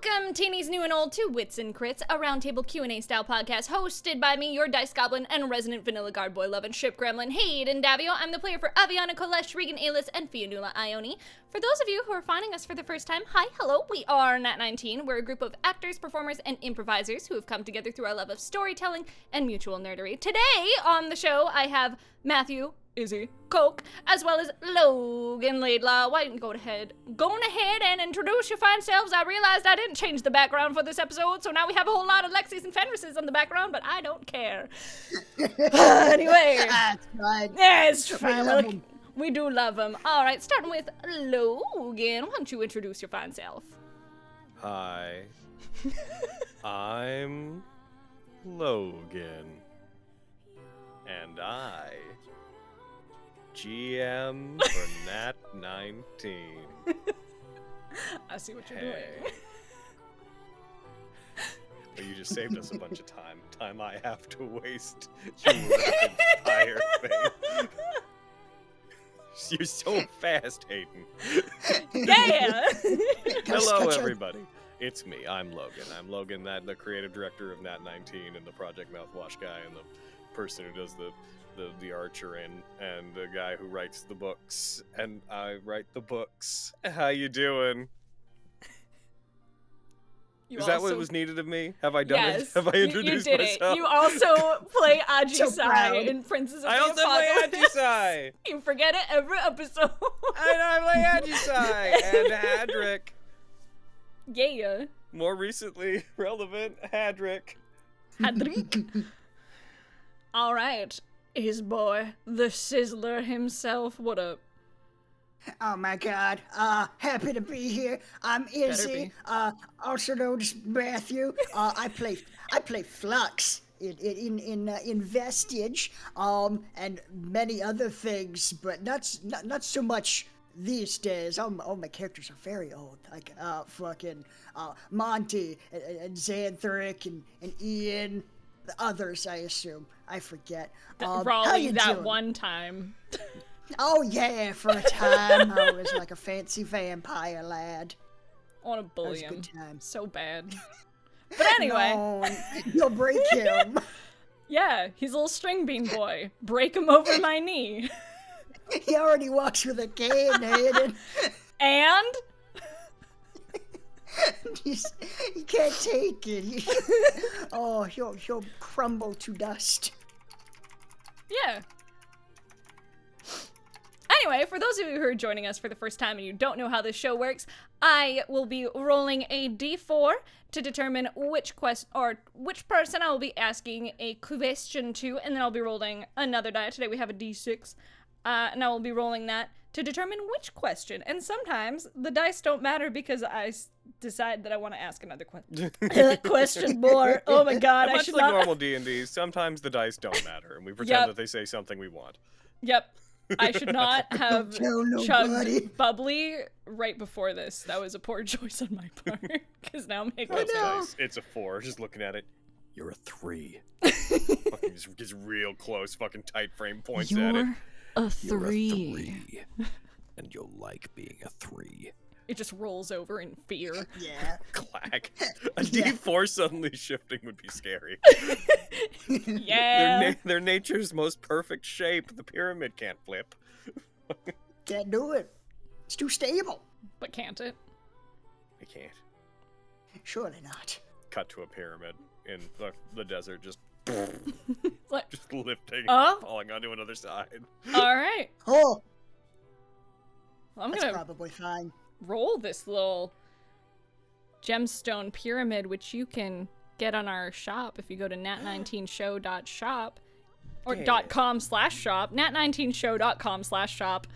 Welcome, teenies new and old, to Wits and Crits, a roundtable Q&A style podcast hosted by me, your dice goblin and resident vanilla guard boy loving ship gremlin, Hayden Davio. I'm the player for Aviana, Kolesh, Regan, Alis, and Fionnuala Ione. For those of you who are finding us for the first time, hi, hello, we are Nat 19. We're a group of actors, performers, and improvisers who have come together through our love of storytelling and mutual nerdery. Today on the show, I have Matthew, Izzy, Coke, as well as Logan, Laidlaw. Why didn't going ahead and introduce your fine selves? I realized I didn't change the background for this episode, so now we have a whole lot of Lexis and Fenrises on the background, but I don't care. Anyway. That's right. Yeah, it's fine. We do love them. All right, starting with Logan. Why don't you introduce your fine self? Hi. I'm Logan. And I GM for Nat 19. I see what you're doing. Well, you just saved us a bunch of time. Time I have to waste. You entire thing. You're so fast, Hayden. Yeah! Hello, everybody. It's me. I'm Logan. I'm Logan, the creative director of Nat 19 and the Project Mouthwash guy and the person who does the archer and the guy who writes the books, and I write the books. How you doing? Is that what was needed of me? Have I done it? Have I introduced you did myself? It. You also play Ajisai in Princess of the Apocalypse. I also play Ajisai. You forget it every episode. I play Ajisai and Hadrick. Yeah. More recently relevant, Hadrick. Hadrick. All right. His boy, the Sizzler himself. What up? Oh my god. Happy to be here. I'm Izzy. Also known as Matthew. I play Flux in Vestige, and many other things, but not so much these days. All my characters are very old, like fucking Monty and Xanthric and Ian. The others, I assume. I forget. Raleigh that one time. Oh yeah, for a time I was like a fancy vampire lad. I want to bully him. Good time. So bad. But anyway. No, you'll break him. Yeah, he's a little string bean boy. Break him over my knee. He already walks with a cane, Hayden. And? He can't take it. He'll crumble to dust. Yeah. Anyway, for those of you who are joining us for the first time and you don't know how this show works, I will be rolling a d4 to determine which person I will be asking a question to, and then I'll be rolling another die. Today we have a d6, and I will be rolling that to determine which question. And sometimes the dice don't matter because I decide that I want to ask another question more. Oh my god, I should like not. Normal D&D, sometimes the dice don't matter, and we pretend that they say something we want. Yep. I should not have nobody. chugged bubbly right before this. That was a poor choice on my part, because now I'm making It's a 4, just looking at it. You're a 3. Fucking just gets real close, fucking tight frame points at it. A 3. You're a 3. And you'll like being a 3. It just rolls over in fear. Yeah. Clack. A D4 suddenly shifting would be scary. Yeah. Their nature's most perfect shape. The pyramid can't flip. Can't do it. It's too stable. But can't it? It can't. Surely not. Cut to a pyramid in the desert, just Like, just lifting, falling onto another side. All right. Oh, Well, I'm that's gonna probably fine. roll this little gemstone pyramid, which you can get on our shop if you go to nat19show.shop or .com/shop, nat19show.com/shop.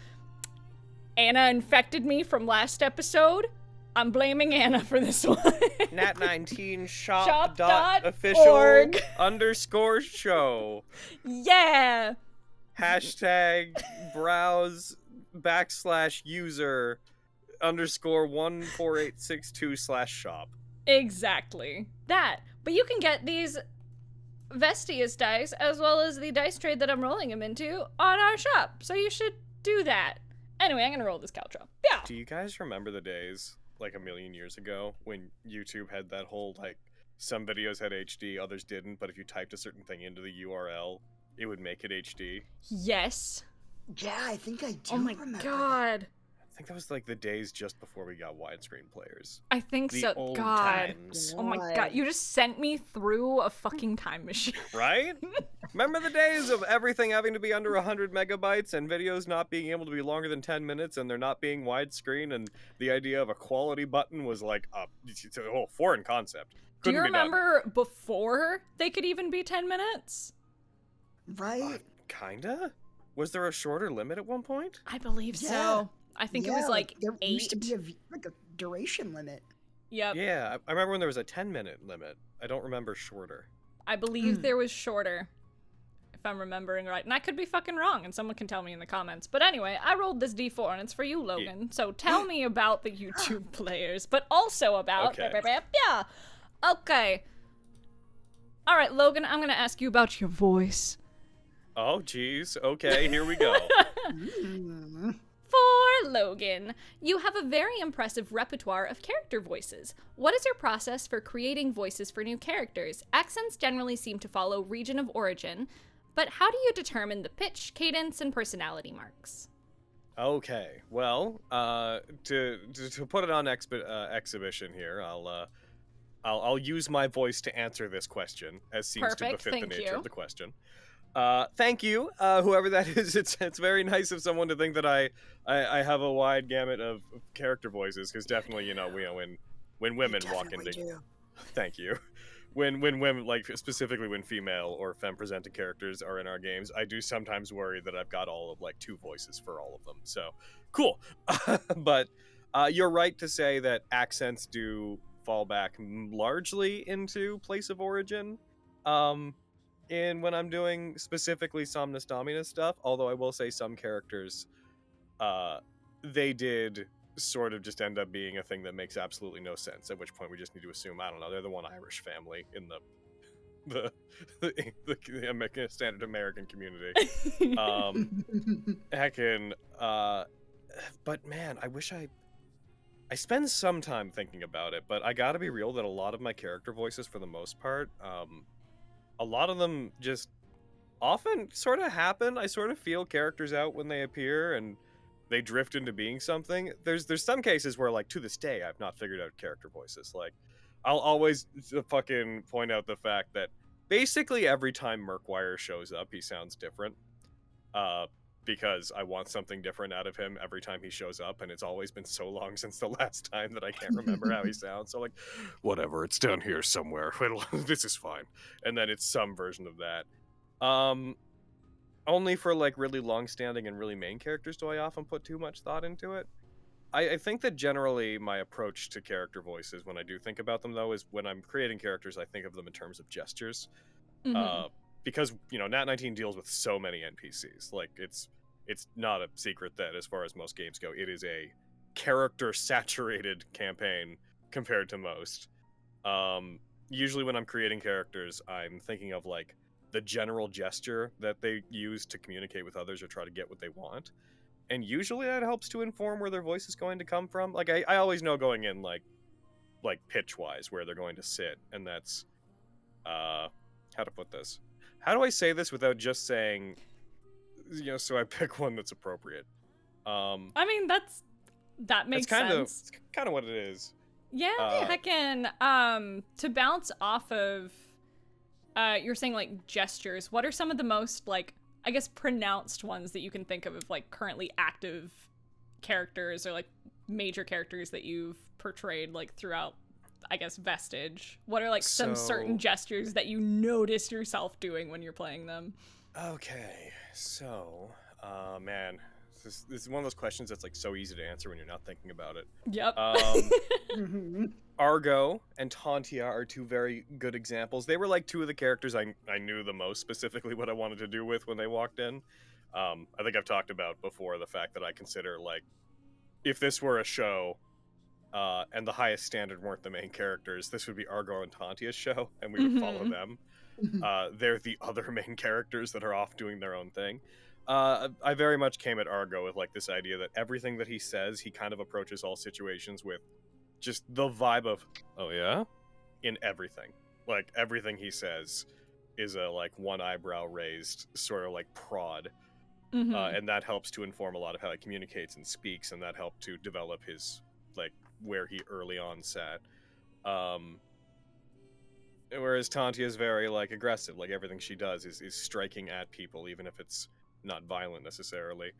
Anna infected me from last episode. I'm blaming Anna for this one. Nat19shop.official_show. Yeah. #browse/user_14862/shop. Exactly. That. But you can get these Vestius dice as well as the dice trade that I'm rolling them into on our shop. So you should do that. Anyway, I'm gonna roll this caltro. Yeah. Do you guys remember the days like a million years ago when YouTube had that whole like some videos had HD, others didn't, but if you typed a certain thing into the URL, it would make it HD. Yes. Yeah, I think I do Oh my remember that. god. I think that was like the days just before we got widescreen players. I think The so. old God. times. Oh my god. You just sent me through a fucking time machine. Right? Remember the days of everything having to be under 100 megabytes and videos not being able to be longer than 10 minutes and they're not being widescreen, and the idea of a quality button was like it's a whole foreign concept. Do you Couldn't be done. remember before they could even be 10 minutes? Right? Kinda? Was there a shorter limit at one point? I believe Yeah. so. I think it was like there 8. used to be like a duration limit. Yep. Yeah, I remember when there was a 10-minute limit. I don't remember shorter. I believe there was shorter, if I'm remembering right. And I could be fucking wrong, and someone can tell me in the comments. But anyway, I rolled this D4, and it's for you, Logan. Yeah. So tell me about the YouTube players, but also about... Okay. Yeah. Okay. All right, Logan, I'm going to ask you about your voice. Oh, geez. Okay, here we go. For Logan, you have a very impressive repertoire of character voices. What is your process for creating voices for new characters? Accents generally seem to follow region of origin, but how do you determine the pitch, cadence, and personality marks? Okay, well, to put it on exhibition here, I'll use my voice to answer this question, as seems to befit the nature of the question. Thank you, whoever that is. It's very nice of someone to think that I have a wide gamut of character voices, because definitely, when women walk into... Thank you. When women, like specifically when female or femme-presented characters are in our games, I do sometimes worry that I've got all of like 2 voices for all of them. So, cool. But you're right to say that accents do fall back largely into place of origin. And when I'm doing specifically Somnus Dominus stuff, although I will say some characters, they did sort of just end up being a thing that makes absolutely no sense, at which point we just need to assume, I don't know, they're the one Irish family in the standard American community. But man, I wish I spend some time thinking about it, but I gotta be real that a lot of my character voices, for the most part, a lot of them just often sort of happen. I sort of feel characters out when they appear and they drift into being something. There's some cases where, like, to this day, I've not figured out character voices. Like, I'll always fucking point out the fact that basically every time Murkwire shows up, he sounds different. Because I want something different out of him every time he shows up, and it's always been so long since the last time that I can't remember how he sounds. So, like, whatever, it's down here somewhere. This is fine. And then it's some version of that. Only for, like, really long-standing and really main characters do I often put too much thought into it. I think that generally my approach to character voices, when I do think about them, though, is when I'm creating characters, I think of them in terms of gestures. Because, Nat 19 deals with so many NPCs. Like, it's not a secret that, as far as most games go, it is a character-saturated campaign compared to most. Usually when I'm creating characters, I'm thinking of, like, the general gesture that they use to communicate with others or try to get what they want. And usually that helps to inform where their voice is going to come from. Like, I always know going in, like pitch-wise, where they're going to sit. And that's, how to put this? How do I say this without just saying... so I pick one that's appropriate. I mean, that makes sense. It's kind of what it is. Yeah, heckin'. To bounce off of, you're saying, like, gestures, what are some of the most, like, I guess, pronounced ones that you can think of like, currently active characters or, like, major characters that you've portrayed, like, throughout, I guess, Vestige? What are, like, some certain gestures that you notice yourself doing when you're playing them? Okay, so, man, this is one of those questions that's, like, so easy to answer when you're not thinking about it. Yep. Argo and Tantia are 2 very good examples. They were, like, 2 of the characters I knew the most specifically what I wanted to do with when they walked in. I think I've talked about before the fact that I consider, like, if this were a show, and the highest standard weren't the main characters, this would be Argo and Tantia's show, and we would follow them. They're the other main characters that are off doing their own thing. I very much came at Argo with, like, this idea that everything that he says, he kind of approaches all situations with just the vibe of, oh yeah, in everything. Like everything he says is a like one eyebrow raised sort of like prod, and that helps to inform a lot of how he communicates and speaks, and that helped to develop his like where he early on sat. Whereas Tantia is very like aggressive, like everything she does is striking at people, even if it's not violent necessarily.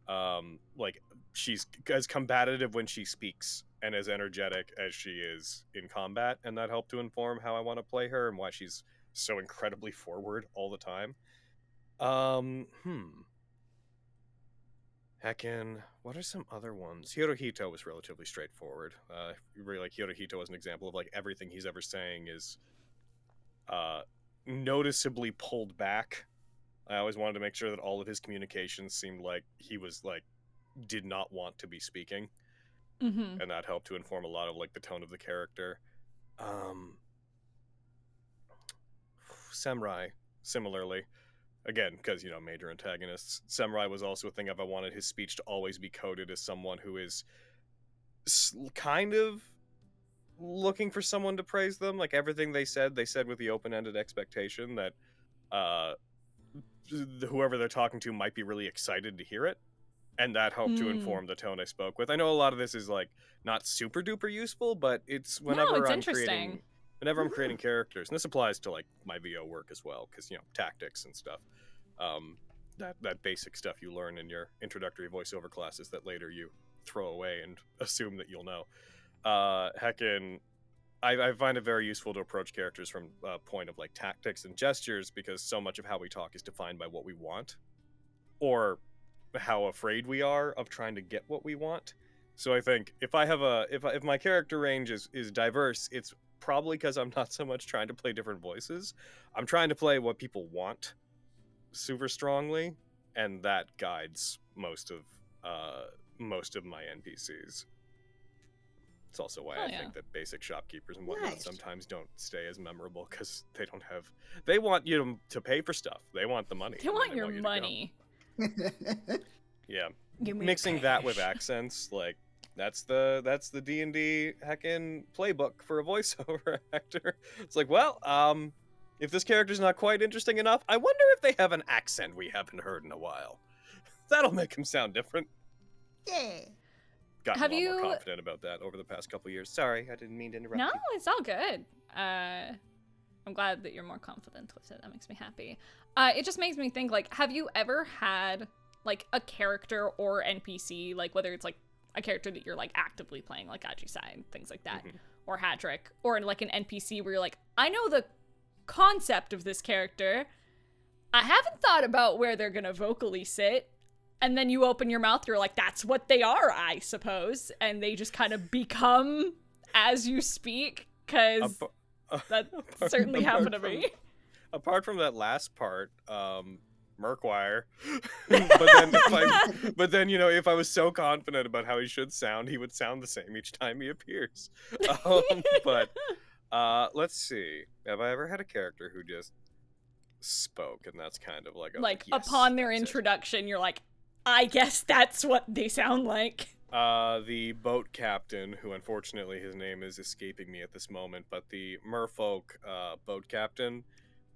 Like she's as combative when she speaks and as energetic as she is in combat, and that helped to inform how I want to play her and why she's so incredibly forward all the time. Heckin', what are some other ones? Hirohito was relatively straightforward. Really like Hirohito as an example of like everything he's ever saying is noticeably pulled back. I always wanted to make sure that all of his communications seemed like he was like did not want to be speaking, and that helped to inform a lot of like the tone of the character. Samurai, similarly, again because major antagonists. Samurai was also a thing of I wanted his speech to always be coded as someone who is kind of looking for someone to praise them. Like everything they said with the open-ended expectation that whoever they're talking to might be really excited to hear it, and that helped to inform the tone I spoke with. I know a lot of this is like not super duper useful, but it's whenever I'm creating characters, and this applies to like my VO work as well, because tactics and stuff, that basic stuff you learn in your introductory voiceover classes that later you throw away and assume that you'll know. Heckin', I find it very useful to approach characters from a point of like tactics and gestures, because so much of how we talk is defined by what we want, or how afraid we are of trying to get what we want. So I think if I have if my character range is diverse, it's probably because I'm not so much trying to play different voices. I'm trying to play what people want super strongly, and that guides most of my NPCs. It's also why I think that basic shopkeepers and whatnot sometimes don't stay as memorable, because they want you to pay for stuff. They want the money. They want your money. Yeah, mixing that with accents, like that's the D&D heckin' playbook for a voiceover actor. It's like, well, if this character's not quite interesting enough, I wonder if they have an accent we haven't heard in a while. That'll make them sound different. Yeah. Gotten a lot more confident about that over the past couple years. Sorry, I didn't mean to interrupt you. No, it's all good. I'm glad that you're more confident with it. That makes me happy. It just makes me think, like, have you ever had, like, a character or NPC, like, whether it's, like, a character that you're, like, actively playing, like Ajisai, things like that, or Hadrick, or, like, an NPC where you're like, I know the concept of this character. I haven't thought about where they're gonna vocally sit. And then you open your mouth, you're like, that's what they are, I suppose. And they just kind of become as you speak, because that certainly happened to me. Apart from that last part, Merkwire. but then, if I was so confident about how he should sound, he would sound the same each time he appears. But let's see. Have I ever had a character who just spoke, and that's kind of like upon their introduction, you're like, I guess that's what they sound like. The boat captain, who unfortunately his name is escaping me at this moment, but the merfolk boat captain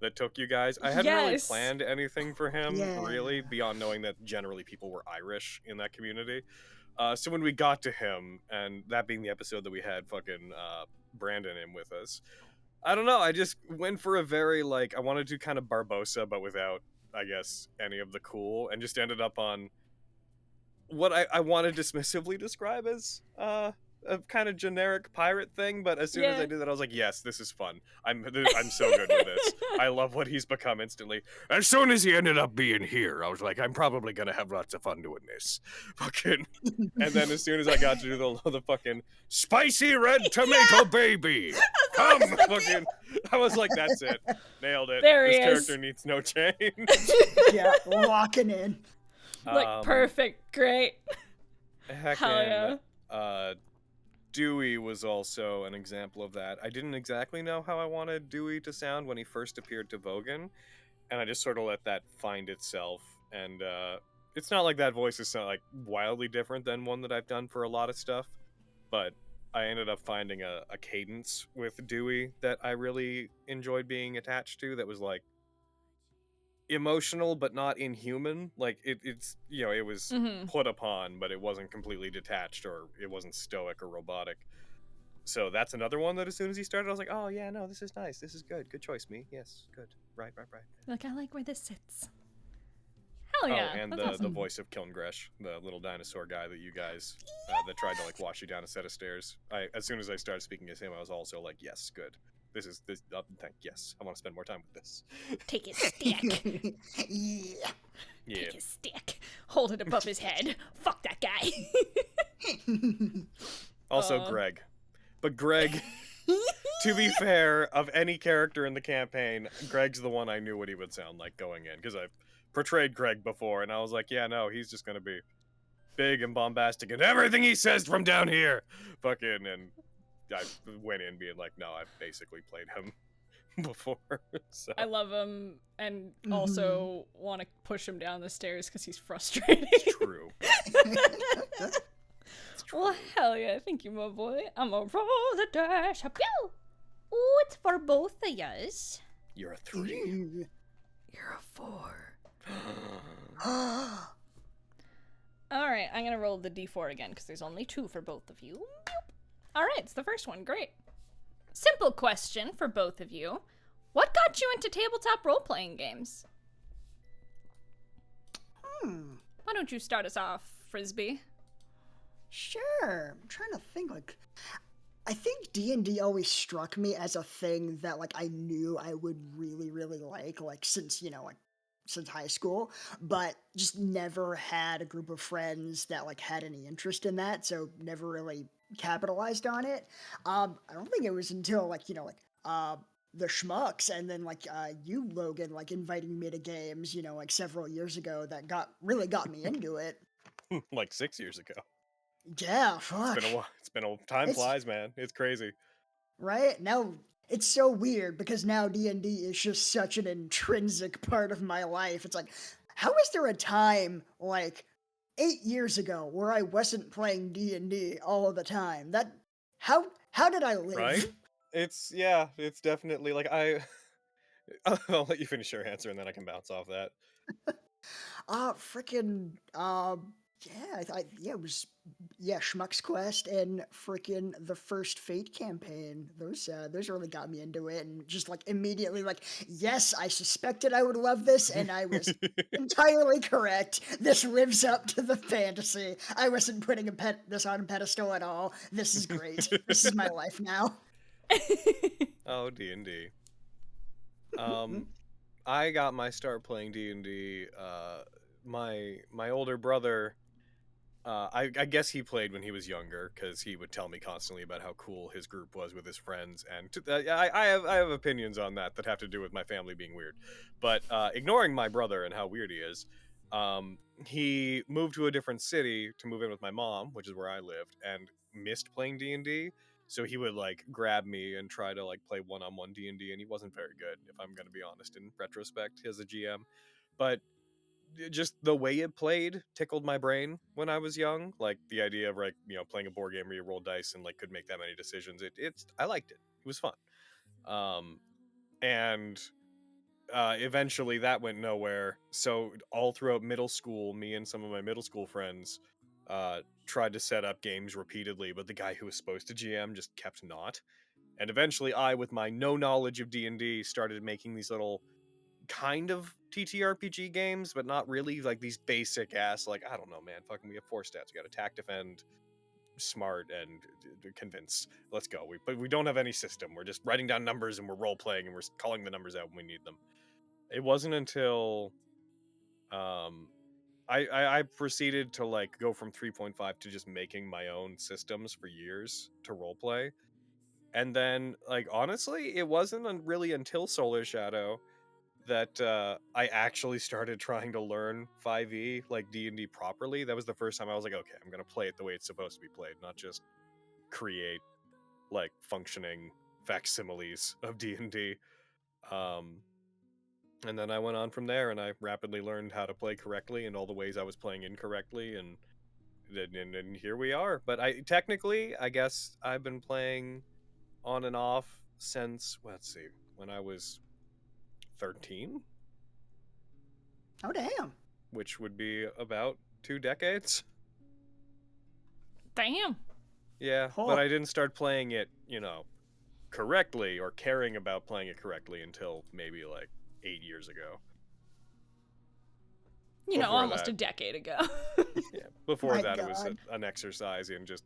that took you guys, I hadn't really planned anything for him, really, beyond knowing that generally people were Irish in that community. So when we got to him, and that being the episode that we had fucking Brandon in with us, I don't know, I just went for a very, like, I wanted to kind of Barbossa, but without, I guess, any of the cool, and just ended up on what I want to dismissively describe as a kind of generic pirate thing, but as soon as I did that, I was like, yes, this is fun. I'm so good with this. I love what he's become instantly. As soon as he ended up being here, I was like, I'm probably gonna have lots of fun doing this. Fucking. And then as soon as I got to do the fucking spicy red tomato baby, come fucking. I was like, that's it, nailed it. This character needs no change. Yeah, walking in. Like, perfect, great. Hell yeah. Dewey was also an example of that. I didn't exactly know how I wanted Dewey to sound when he first appeared to Vogan, and I just sort of let that find itself. And it's not like that voice is like wildly different than one that I've done for a lot of stuff, but I ended up finding a cadence with Dewey that I really enjoyed being attached to. That was like emotional but not inhuman. Like it's it was Mm-hmm. put upon, but it wasn't completely detached, or it wasn't stoic or robotic. So that's another one that as soon as he started, I was like, oh yeah, no, this is nice, this is good choice, me, yes, good, right. Like, I like where this sits. Hell Oh, yeah, and that's the awesome. voice of Kilngresh, the little dinosaur guy that you guys that tried to like wash you down a set of stairs. As soon as I started speaking as him, I was also like, yes, good. This is this. Yes, I want to spend more time with this. Take his stick. Yeah. Yeah. Take his stick. Hold it above his head. Fuck that guy. Also, Greg. But Greg, to be fair, of any character in the campaign, Greg's the one I knew what he would sound like going in, because I've portrayed Greg before, and I was like, yeah, no, he's just gonna be big and bombastic, and everything he says from down here, fucking, and I went in being like, no, I've basically played him before. So. I love him, and Mhm. also want to push him down the stairs because he's frustrating. It's true. Well, hell yeah, thank you, my boy. I'm gonna roll the dash. Pew! Ooh, it's for both of yous. You're a 3. Ooh. You're a 4. Alright, I'm gonna roll the d4 again because there's only 2 for both of you. Alright, it's the first one. Great. Simple question for both of you. What got you into tabletop role-playing games? Why don't you start us off, Frisbee? Sure. I'm trying to think, like, I think D&D always struck me as a thing that, like, I knew I would really, really like, since, since high school, but just never had a group of friends that, like, had any interest in that, so never really capitalized on it. I don't think it was until, like, the schmucks, and then, like, you, Logan, like, inviting me to games, like, several years ago that really got me into it. Like 6 years ago. Yeah, fuck. It's been a while. Time flies, man. It's crazy. Right? Now, it's so weird because now D&D is just such an intrinsic part of my life. It's like, how is there a time, like, 8 years ago where I wasn't playing D&D all of the time? How did I live? Right? It's definitely, like, I'll let you finish your answer and then I can bounce off that. It was, Schmuck's Quest and freaking the first Fate campaign. Those really got me into it, and just, like, immediately, like, yes, I suspected I would love this, and I was entirely correct. This lives up to the fantasy. I wasn't putting this on a pedestal at all. This is great. This is my life now. Oh, D&D. I got my start playing D&D. My older brother, I guess he played when he was younger, because he would tell me constantly about how cool his group was with his friends, and I have opinions on that have to do with my family being weird. But ignoring my brother and how weird he is, he moved to a different city to move in with my mom, which is where I lived, and missed playing D&D. So he would, like, grab me and try to, like, play one-on-one D&D, and he wasn't very good, if I'm going to be honest, in retrospect, as a GM. But just the way it played tickled my brain when I was young. Like, the idea of, like, playing a board game where you roll dice and, like, could make that many decisions. I liked it. It was fun. And eventually that went nowhere. So all throughout middle school, me and some of my middle school friends tried to set up games repeatedly, but the guy who was supposed to GM just kept not. And eventually I, with my no knowledge of D&D, started making these little kind of TTRPG games, but not really, like these basic ass, like, I don't know, man, fucking, we have 4 stats. We got attack, defend, smart, and convince. Let's go. But we don't have any system. We're just writing down numbers and we're role playing and we're calling the numbers out when we need them. It wasn't until I proceeded to, like, go from 3.5 to just making my own systems for years to roleplay. And then, like, honestly, it wasn't really until Solar Shadow that I actually started trying to learn 5e, like D&D properly. That was the first time I was like, okay, I'm going to play it the way it's supposed to be played, not just create, like, functioning facsimiles of D&D. And then I went on from there, and I rapidly learned how to play correctly and all the ways I was playing incorrectly, and and here we are. But I guess I've been playing on and off since, let's see, when I was 13, Oh, damn. which would be about 2 decades. Damn. Yeah, Oh. but I didn't start playing it, correctly or caring about playing it correctly until maybe like 8 years ago. Almost a decade ago. Yeah, before My that it was God. an exercise in just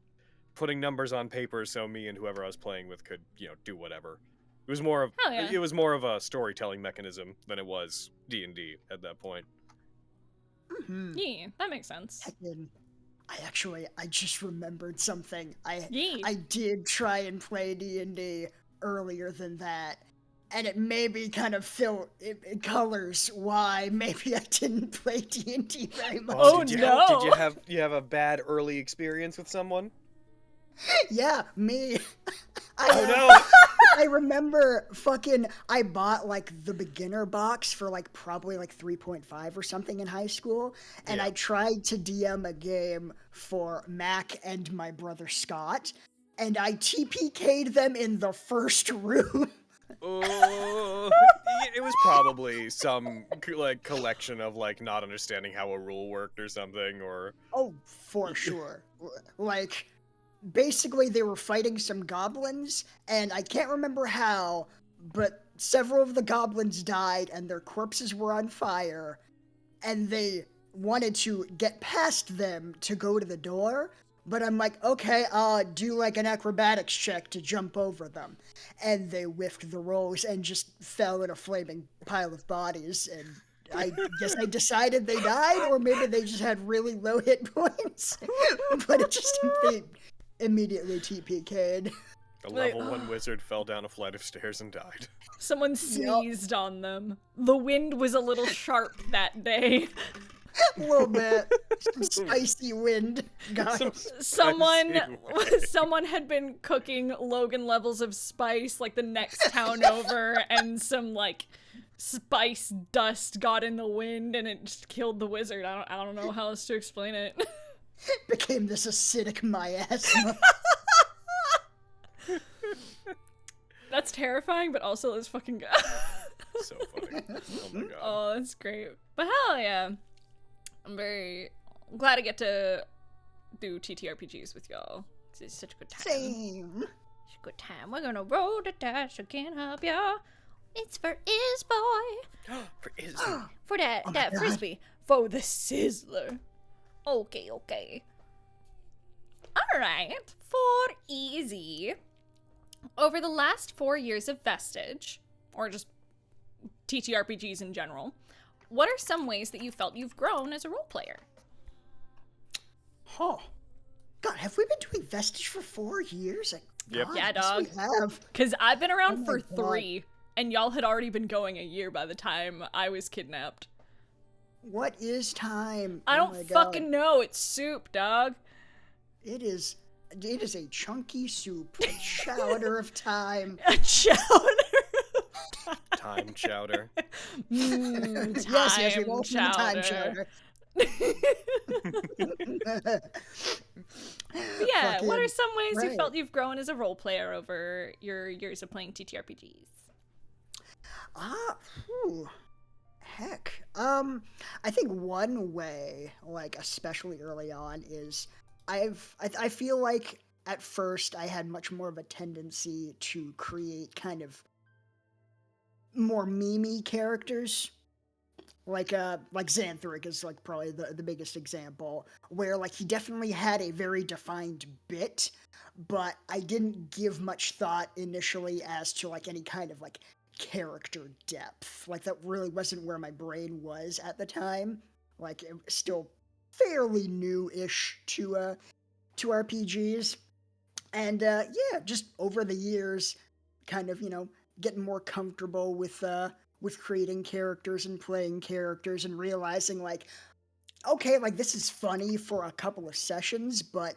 putting numbers on paper so me and whoever I was playing with could, do whatever. It was more of Hell yeah. it was more of a storytelling mechanism than it was D&D at that point. Mm-hmm. Yeah, that makes sense. I just remembered something. Yeah. I did try and play D&D earlier than that, and it maybe kind of it colors why maybe I didn't play D&D very much. Oh, did no. Did you have a bad early experience with someone? Yeah, me. Oh no. I remember I bought like the beginner box for like probably like 3.5 or something in high school, and Yeah. I tried to DM a game for Mac and my brother Scott, and I TPK'd them in the first room. Oh, it was probably some collection of not understanding how a rule worked or something, or Oh, for sure. Like, basically they were fighting some goblins, and I can't remember how, but several of the goblins died and their corpses were on fire, and they wanted to get past them to go to the door, but I'm like, okay, do like an acrobatics check to jump over them. And they whiffed the rolls and just fell in a flaming pile of bodies, and I guess I decided they died, or maybe they just had really low hit points. But it just, they immediately TPK'd. a level 1 wizard fell down a flight of stairs and died. Someone sneezed on them. The wind was a little sharp that day. A little bit. Some spicy wind, guys. Someone had been cooking Logan levels of spice like the next town over, and some spice dust got in the wind and it just killed the wizard. I don't know how else to explain it. Became this acidic miasma. That's terrifying, but also it's fucking good. So funny. Oh my god. Oh, that's great. But hell yeah. I'm very glad to get to do TTRPGs with y'all. It's such a good time. Same. It's a good time. We're gonna roll the dice. I can't help ya. It's for Iz boy. For Izzy. For that Oh my God. frisbee. For the sizzler. Okay. Alright. For Easy. Over the last 4 years of Vestige, or just TTRPGs in general, what are some ways that you felt you've grown as a role player? Oh. God, have we been doing Vestige for 4 years? Yep. Yeah, yes, dog. we have. Because I've been around Oh for my God. 3, and y'all had already been going a year by the time I was kidnapped. What is time? I Oh don't my God. fucking know. It's soup, dog. It is a chunky soup, a chowder of time. A chowder. Time chowder. Yes, we welcome the time chowder. Yeah, what are Fucking some ways you right. felt you've grown as a role player over your years of playing TTRPGs? Heck. I think one way, especially early on, is I feel like at first I had much more of a tendency to create kind of more meme-y characters. Like Xanthric is probably the biggest example, where he definitely had a very defined bit, but I didn't give much thought initially as to any kind of character depth. That really wasn't where my brain was at the time. It was still fairly new-ish to RPGs. And just over the years, kind of, getting more comfortable with creating characters and playing characters and realizing okay, this is funny for a couple of sessions, but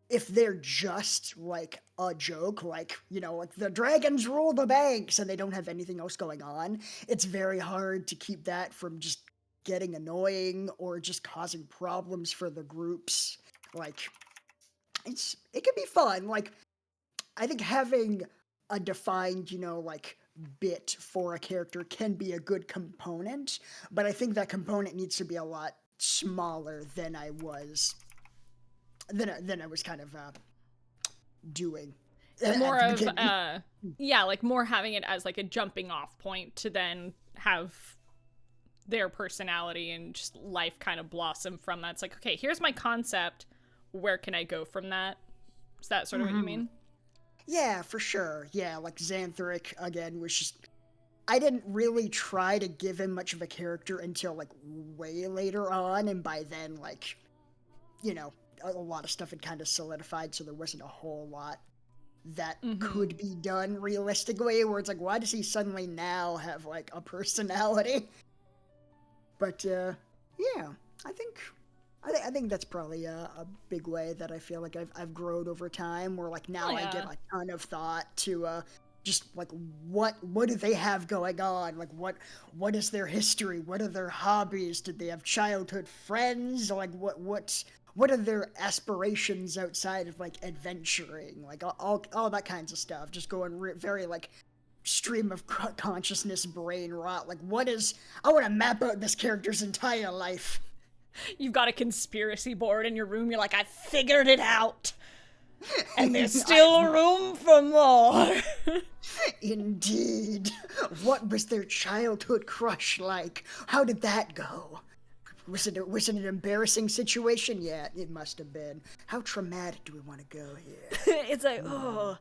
if they're just a joke, the dragons rule the banks and they don't have anything else going on, it's very hard to keep that from just getting annoying or just causing problems for the groups. Like, it can be fun. Like, I think having a defined, like bit for a character can be a good component, but I think that component needs to be a lot smaller than I was kind of doing More at the of beginning. like more having it as like a jumping off point to then have their personality and just life kind of blossom from that. It's like, okay, here's my concept, where can I go from that? Is that sort of what you mean? Yeah, for sure. Yeah, like Xanthric again was just, I didn't really try to give him much of a character until like way later on, and by then, like, a lot of stuff had kind of solidified, so there wasn't a whole lot that could be done realistically, where it's like, why does he suddenly now have like a personality? But yeah, I think I think that's probably a big way that I feel like I've grown over time, where like now I give a ton of thought to just like what do they have going on, like what is their history, what are their hobbies, did they have childhood friends, like what are their aspirations outside of like adventuring, like all that kinds of stuff, just going very like stream of consciousness brain rot, like I want to map out this character's entire life. You've got a conspiracy board in your room, you're like, I figured it out, and there's still room for more. Indeed. What was their childhood crush like? How did that go? Was it an embarrassing situation? Yeah, it must have been. How traumatic do we want to go here? It's like, oh,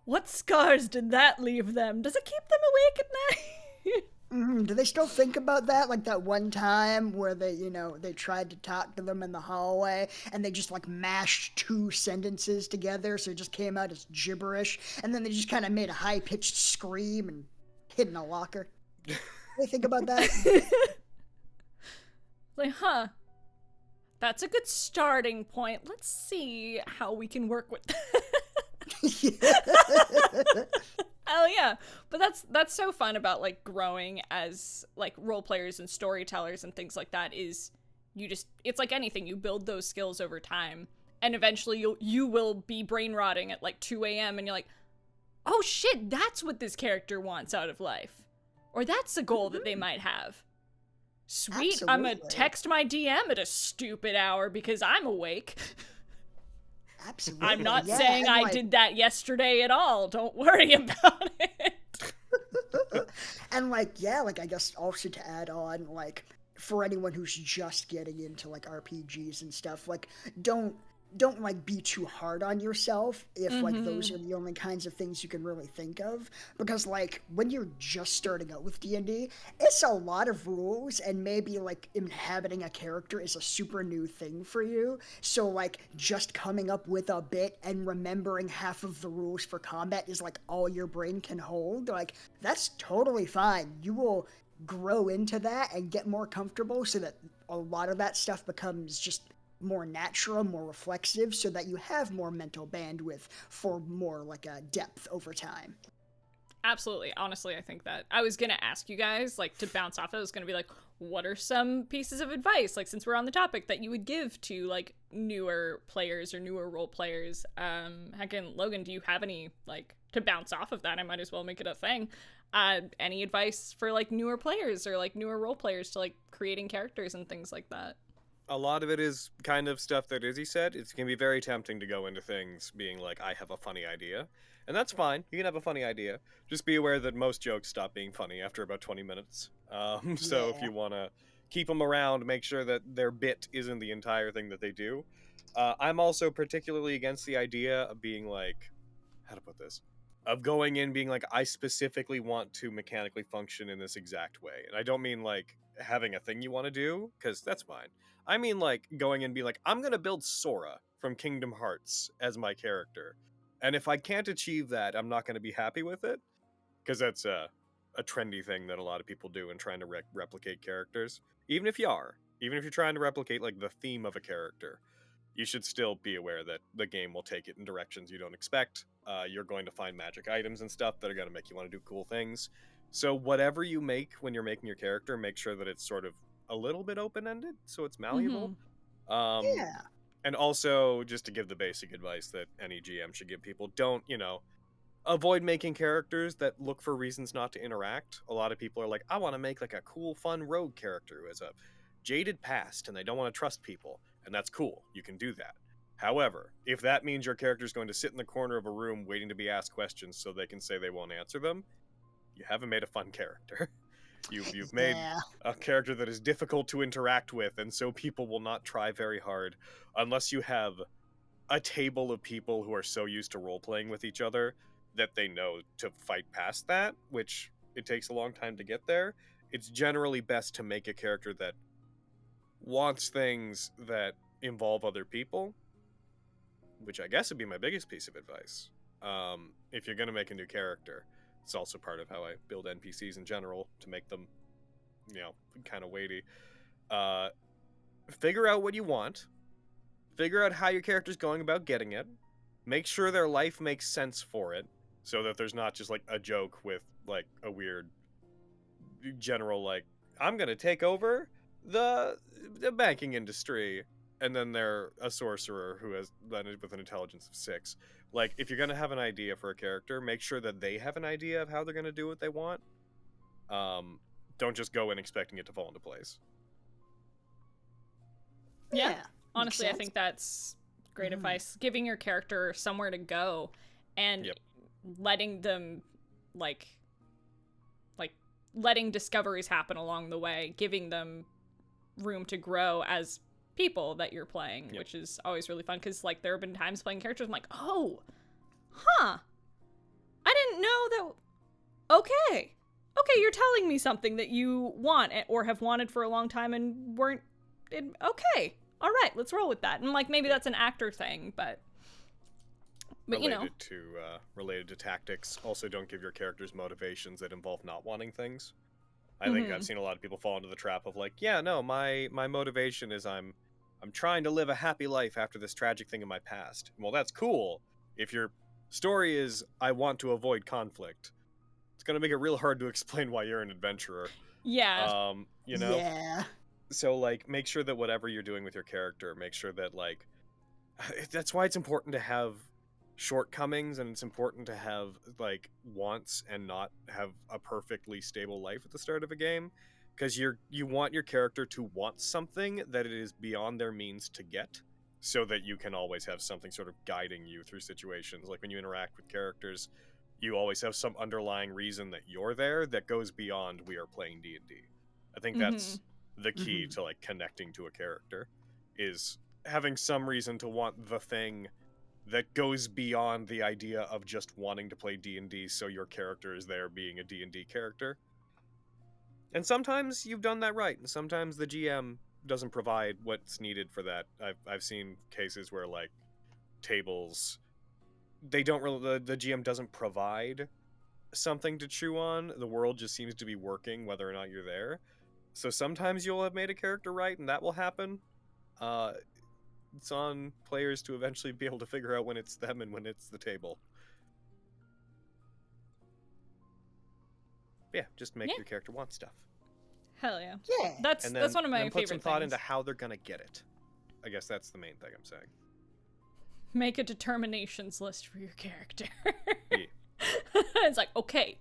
what scars did that leave them? Does it keep them awake at night? Do they still think about that? Like that one time where they, they tried to talk to them in the hallway and they just like mashed two sentences together, so it just came out as gibberish, and then they just kind of made a high-pitched scream and hid in a locker. They think about that? Like, huh, that's a good starting point. Let's see how we can work with that. Hell yeah. But that's so fun about like growing as like role players and storytellers and things like that, is it's like anything, you build those skills over time, and eventually you will be brain rotting at like 2 a.m. and you're like, oh shit, that's what this character wants out of life, or that's a goal that they might have. Sweet. Absolutely. I'm gonna text my DM at a stupid hour because I'm awake. Absolutely. I'm not saying I did that yesterday at all. Don't worry about it. And like, yeah, like I guess also to add on, like for anyone who's just getting into like RPGs and stuff, like don't like be too hard on yourself if like those are the only kinds of things you can really think of, because like when you're just starting out with D&D, it's a lot of rules, and maybe like inhabiting a character is a super new thing for you, so like just coming up with a bit and remembering half of the rules for combat is like all your brain can hold. Like that's totally fine. You will grow into that and get more comfortable so that a lot of that stuff becomes just more natural, more reflexive, so that you have more mental bandwidth for more like a depth over time. Absolutely. Honestly, I think that I was gonna ask you guys, like, to bounce off, I was gonna be like, what are some pieces of advice, like, since we're on the topic, that you would give to like newer players or newer role players? Heckin', Logan, do you have any, like, to bounce off of that? I might as well make it a thing. Any advice for like newer players or like newer role players to like creating characters and things like that? A lot of it is kind of stuff that Izzy said. It can be very tempting to go into things being like, I have a funny idea. And that's fine. You can have a funny idea. Just be aware that most jokes stop being funny after about 20 minutes. So if you want to keep them around, make sure that their bit isn't the entire thing that they do. I'm also particularly against the idea of being like, how to put this? Of going in being like, I specifically want to mechanically function in this exact way. And I don't mean like having a thing you want to do, because that's fine. I mean like going in and be like, I'm going to build Sora from Kingdom Hearts as my character. And if I can't achieve that, I'm not going to be happy with it. Because that's a trendy thing that a lot of people do in trying to replicate characters. Even if you're trying to replicate like the theme of a character, you should still be aware that the game will take it in directions you don't expect. You're going to find magic items and stuff that are going to make you want to do cool things. So whatever you make when you're making your character, make sure that it's sort of a little bit open-ended, so it's malleable. Yeah. And also, just to give the basic advice that any GM should give people, don't, avoid making characters that look for reasons not to interact. A lot of people are like, I want to make like a cool, fun rogue character who has a jaded past and they don't want to trust people. And that's cool. You can do that. However, if that means your character's going to sit in the corner of a room waiting to be asked questions so they can say they won't answer them, you haven't made a fun character. You've made a character that is difficult to interact with, and so people will not try very hard unless you have a table of people who are so used to role-playing with each other that they know to fight past that, which it takes a long time to get there. It's generally best to make a character that wants things that involve other people, which I guess would be my biggest piece of advice. If you're going to make a new character, it's also part of how I build NPCs in general to make them, kind of weighty. Figure out what you want. Figure out how your character's going about getting it. Make sure their life makes sense for it, so that there's not just like a joke with like a weird general like, I'm going to take over the banking industry, and then they're a sorcerer who has landed with an intelligence of 6. Like, if you're going to have an idea for a character, make sure that they have an idea of how they're going to do what they want. Don't just go in expecting it to fall into place. Yeah. Honestly, I think that's great advice. Giving your character somewhere to go and letting them, like, letting discoveries happen along the way, giving them room to grow as people that you're playing, which is always really fun, because like there have been times playing characters I'm like, I didn't know that. Okay, you're telling me something that you want or have wanted for a long time and weren't. Okay, all right, let's roll with that. And like maybe that's an actor thing, but related to tactics, also don't give your characters motivations that involve not wanting things. I think I've seen a lot of people fall into the trap of like, my motivation is I'm trying to live a happy life after this tragic thing in my past. Well, that's cool. If your story is, I want to avoid conflict, it's going to make it real hard to explain why you're an adventurer. Yeah. Yeah. So, like, make sure that whatever you're doing with your character, make sure that, like, that's why it's important to have shortcomings, and it's important to have, like, wants and not have a perfectly stable life at the start of a game. Because you want your character to want something that it is beyond their means to get, so that you can always have something sort of guiding you through situations. Like when you interact with characters, you always have some underlying reason that you're there that goes beyond we are playing D&D. I think that's the key to like connecting to a character, is having some reason to want the thing that goes beyond the idea of just wanting to play D&D so your character is there being a D&D character. And sometimes you've done that right, and sometimes the GM doesn't provide what's needed for that. I've seen cases where like tables, they don't really, the GM doesn't provide something to chew on. The world just seems to be working whether or not you're there. So sometimes you'll have made a character right, and that will happen. It's on players to eventually be able to figure out when it's them and when it's the table. Yeah, just make your character want stuff. Hell yeah. Yeah. That's one of my favorite put some thought things. into how they're gonna get it. I guess that's the main thing I'm saying. Make a determinations list for your character. Yeah. It's like, okay,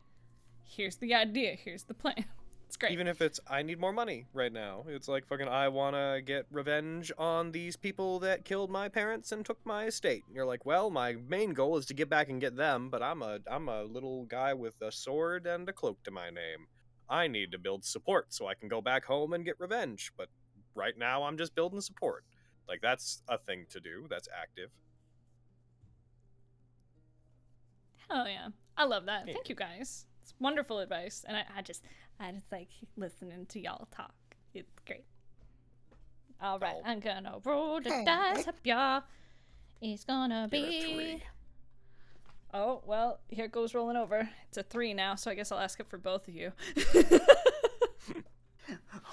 here's the idea, here's the plan. It's great. Even if it's, I need more money right now. It's like, fucking, I want to get revenge on these people that killed my parents and took my estate. And you're like, well, my main goal is to get back and get them, but I'm a little guy with a sword and a cloak to my name. I need to build support so I can go back home and get revenge. But right now, I'm just building support. Like, that's a thing to do. That's active. Hell yeah. I love that. Yeah. Thank you guys. It's wonderful advice. And I just like listening to y'all talk. It's great. All right. I'm gonna roll the dice up, y'all. It's gonna be... Oh, well, here it goes rolling over. It's a 3 now, so I guess I'll ask it for both of you.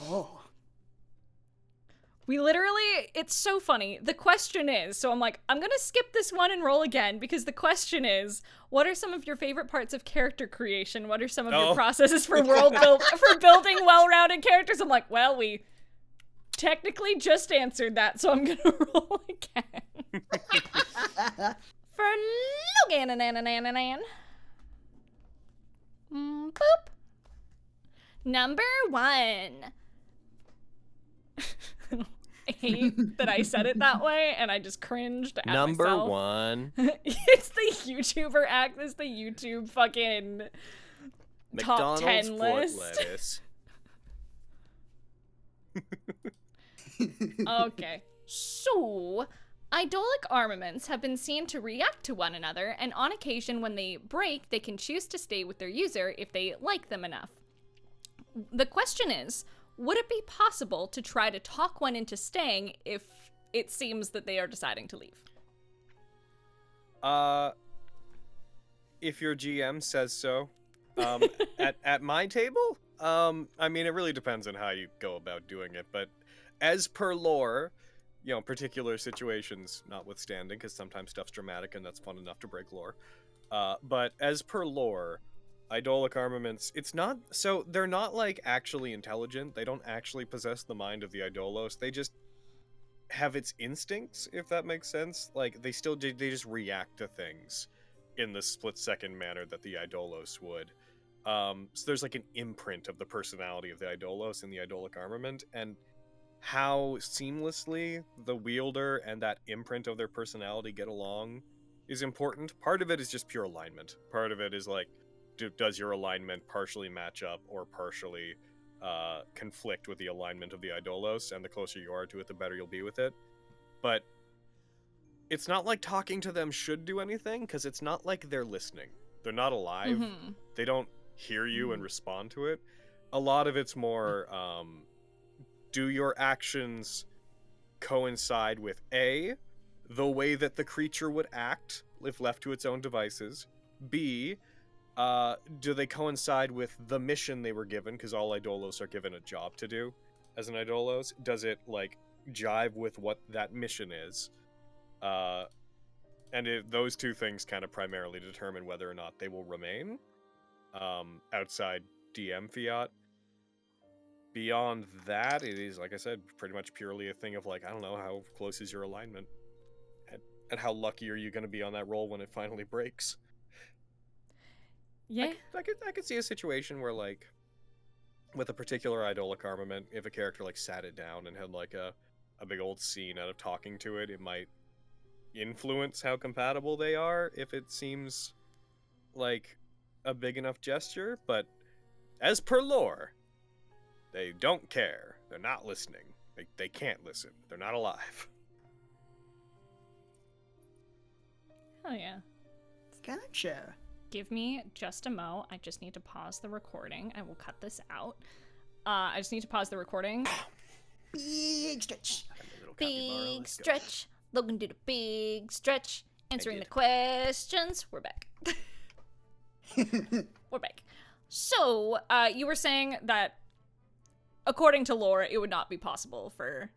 Oh. We literally, it's so funny. The question is, so I'm like, I'm gonna skip this one and roll again, because the question is, what are some of your favorite parts of character creation? What are some of your processes for for building well-rounded characters? I'm like, well, we technically just answered that, so I'm gonna roll again. For Logan. Boop. Number 1. I hate that I said it that way, and I just cringed at Number myself. 1. It's the YouTuber act. It's the YouTube fucking top McDonald's 10 list. lettuce. Okay. So, idolic armaments have been seen to react to one another, and on occasion when they break, they can choose to stay with their user if they like them enough. The question is, would it be possible to try to talk one into staying if it seems that they are deciding to leave? If your GM says so. At my table? I mean, it really depends on how you go about doing it, but as per lore, you know, particular situations notwithstanding, because sometimes stuff's dramatic and that's fun enough to break lore. But as per lore, idolic armaments, it's not, so they're not like actually intelligent. They don't actually possess the mind of the idolos. They just have its instincts, if that makes sense. Like they just react to things in the split-second manner that the idolos would. So there's like an imprint of the personality of the idolos in the idolic armament, and how seamlessly the wielder and that imprint of their personality get along is important. Part of it is just pure alignment. Part of it is like, does your alignment partially match up or partially conflict with the alignment of the idolos, and the closer you are to it, the better you'll be with it. But it's not like talking to them should do anything, because it's not like they're listening. They're not alive. Mm-hmm. They don't hear you and respond to it. A lot of it's more, do your actions coincide with A, the way that the creature would act if left to its own devices, B, do they coincide with the mission they were given, because all idolos are given a job to do as an idolos. Does it like jive with what that mission is? Those two things kind of primarily determine whether or not they will remain outside DM fiat. Beyond that, it is, like I said, pretty much purely a thing of like, I don't know, how close is your alignment, and how lucky are you going to be on that roll when it finally breaks. Yeah. I could see a situation where, like, with a particular idolic armament, if a character like sat it down and had like a big old scene out of talking to it, it might influence how compatible they are if it seems like a big enough gesture. But as per lore, they don't care. They're not listening. They can't listen. They're not alive. Oh yeah. Gotcha. Give me just a mo. I just need to pause the recording. I will cut this out. I just need to pause the recording. Big stretch. Big stretch. Logan did a big stretch. Answering the questions. We're back. We're back. So, you were saying that, according to lore, it would not be possible for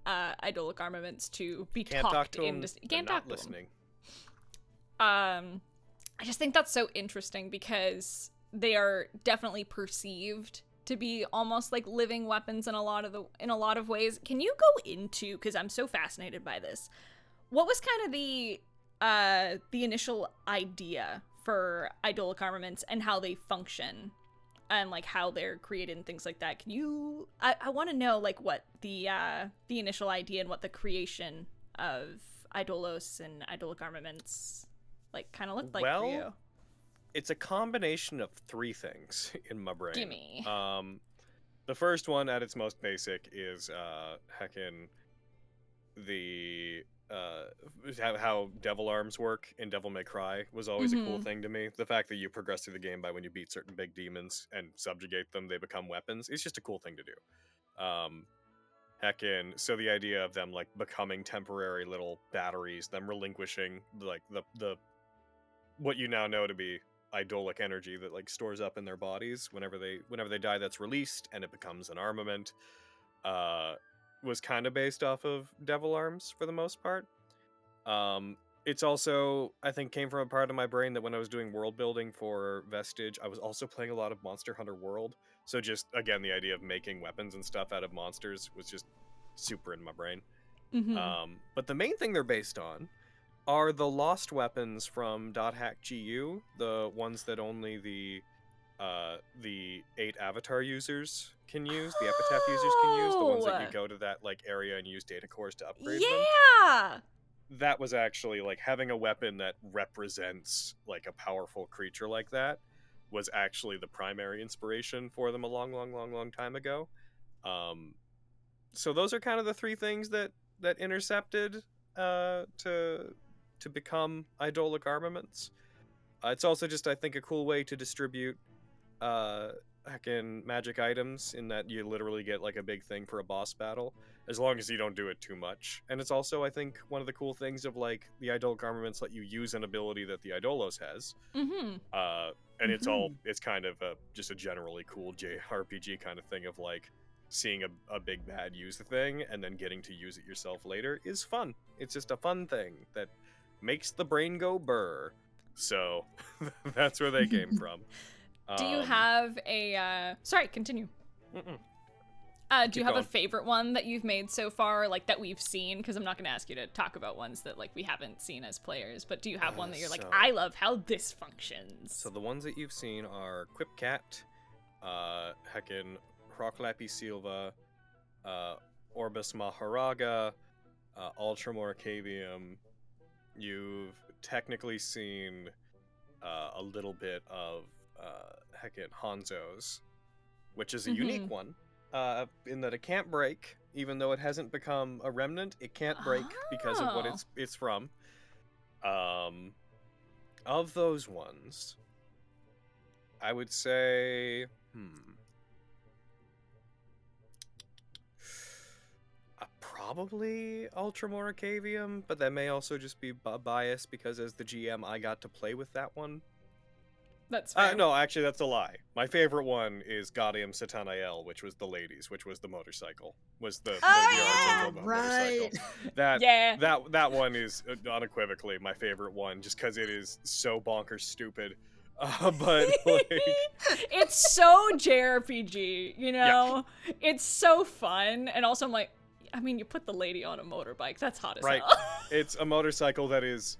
idolic armaments to be talked into. You can't talk to listening. I just think that's so interesting because they are definitely perceived to be almost like living weapons in a lot of ways. Can you go into, because I'm so fascinated by this, what was kind of the initial idea for idolic armaments and how they function and like how they're created and things like that? Can you, I want to know like what the initial idea and what the creation of idolos and idolic armaments like kind of looked like for you. It's a combination of three things in my brain. Gimme. The first one at its most basic is heckin' the how devil arms work in Devil May Cry was always a cool thing to me. The fact that you progress through the game by when you beat certain big demons and subjugate them, they become weapons. It's just a cool thing to do. Heckin', so the idea of them like becoming temporary little batteries, them relinquishing like the what you now know to be idolic energy that like stores up in their bodies whenever they die, that's released and it becomes an armament, was kind of based off of devil arms for the most part. It's also, I think, came from a part of my brain that when I was doing world building for Vestige, I was also playing a lot of Monster Hunter World. So just, again, the idea of making weapons and stuff out of monsters was just super in my brain. Mm-hmm. But the main thing they're based on are the lost weapons from .hack.gu, the ones that only the 8 avatar users can use, the epitaph users can use, the ones that you go to that like area and use data cores to upgrade them. Yeah. That was actually like having a weapon that represents like a powerful creature like that was actually the primary inspiration for them a long time ago. So those are kind of the 3 things that intercepted to become idolic armaments. It's also just, I think, a cool way to distribute heckin' magic items, in that you literally get like a big thing for a boss battle, as long as you don't do it too much. And it's also, I think, one of the cool things of like the idolic armaments let you use an ability that the Idolos has. Mm-hmm. And it's kind of just a generally cool JRPG kind of thing of like seeing a big bad use the thing and then getting to use it yourself later is fun. It's just a fun thing that makes the brain go burr. So that's where they came from. Do you have a sorry, continue. Do you have a favorite one that you've made so far, like that we've seen? Because I'm not going to ask you to talk about ones that like we haven't seen as players, but do you have one that you're like, I love how this functions? So the ones that you've seen are Quipcat, heckin' Rocklappy Silva, Orbis Maharaga, Ultramorcavium. You've technically seen a little bit of heckin' Hanzo's, which is a unique one, in that it can't break, even though it hasn't become a remnant. It can't break because of what it's from. Of those ones, I would say, probably Ultramorcavium, but that may also just be bias because as the GM, I got to play with that one. That's fair. No, actually, that's a lie. My favorite one is Gaudium Satanael, which was the ladies, which was the motorcycle. Was the motorcycle. That one is unequivocally my favorite one, just because it is so bonkers stupid. But like, it's so JRPG, you know? Yeah. It's so fun, and also I'm like, I mean, you put the lady on a motorbike. That's hot as hell. It's a motorcycle that is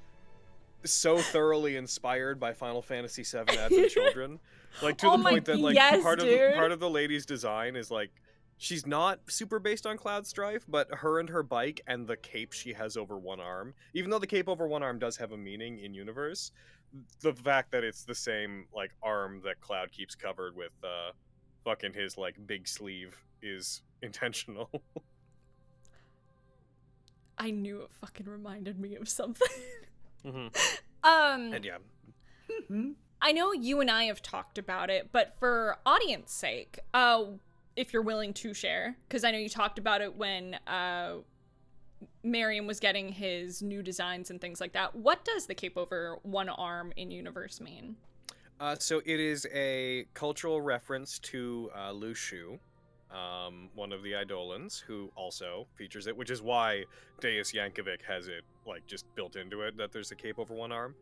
so thoroughly inspired by Final Fantasy VII Advent Children, like to the point that like part of the lady's design is like she's not super based on Cloud Strife, but her and her bike and the cape she has over one arm, even though the cape over one arm does have a meaning in universe, the fact that it's the same like arm that Cloud keeps covered with fucking his like big sleeve is intentional. I knew it fucking reminded me of something. And yeah. I know you and I have talked about it, but for audience sake, if you're willing to share, because I know you talked about it when Marion was getting his new designs and things like that. What does the cape over one arm in universe mean? So it is a cultural reference to Lu Shu, one of the Eidolons, who also features it, which is why Deus Yankovic has it like just built into it, that there's a cape over one arm.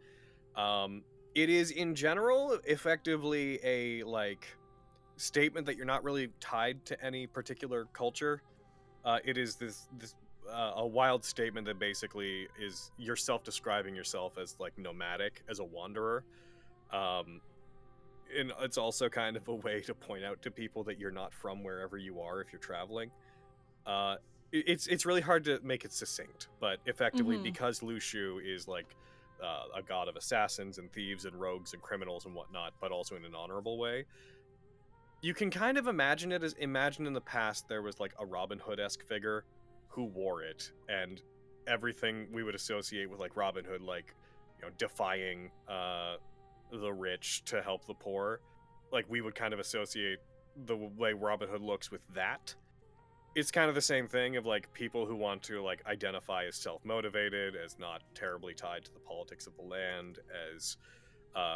It is in general effectively a like statement that you're not really tied to any particular culture. It is this a wild statement that basically is yourself describing yourself as like nomadic, as a wanderer. And it's also kind of a way to point out to people that you're not from wherever you are if you're traveling. It's really hard to make it succinct, but effectively because Lu Shu is like a god of assassins and thieves and rogues and criminals and whatnot, but also in an honorable way, you can kind of imagine it as, imagine in the past there was like a Robin Hood-esque figure who wore it, and everything we would associate with like Robin Hood, like, you know, defying the rich to help the poor, like we would kind of associate the way Robin Hood looks with that. It's kind of the same thing of like people who want to like identify as self-motivated, as not terribly tied to the politics of the land, as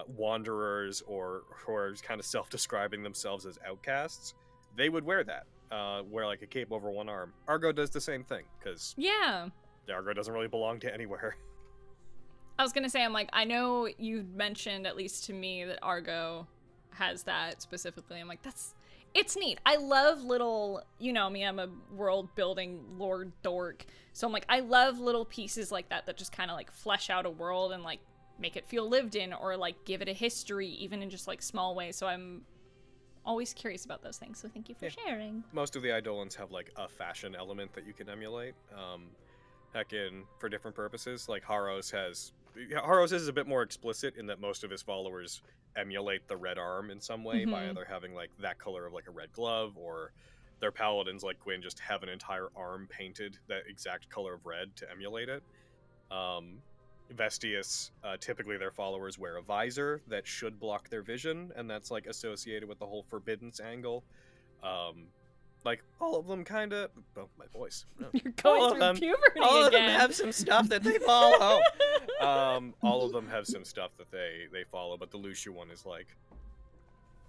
wanderers, or who are kind of self-describing themselves as outcasts. They would wear that, wear like a cape over one arm. Argo does the same thing, because Argo doesn't really belong to anywhere. I was gonna say, I'm like, I know you mentioned, at least to me, that Argo has that specifically. I'm like, It's neat. I love little, you know me, I'm a world building lore dork. So I'm like, I love little pieces like that just kind of like flesh out a world and like make it feel lived in, or like give it a history, even in just like small ways. So I'm always curious about those things. So thank you for sharing. Most of the Eidolons have like a fashion element that you can emulate. For different purposes, like Haros is a bit more explicit in that most of his followers emulate the red arm in some way by either having like that color of like a red glove, or their paladins like Gwyn just have an entire arm painted that exact color of red to emulate it. Vestius, typically their followers wear a visor that should block their vision, and that's like associated with the whole forbiddance angle. Like all of them kind of, oh, my voice. No. You're going through puberty all again. of them have some stuff that they follow. All of them have some stuff that they follow, but the Lucia one is like,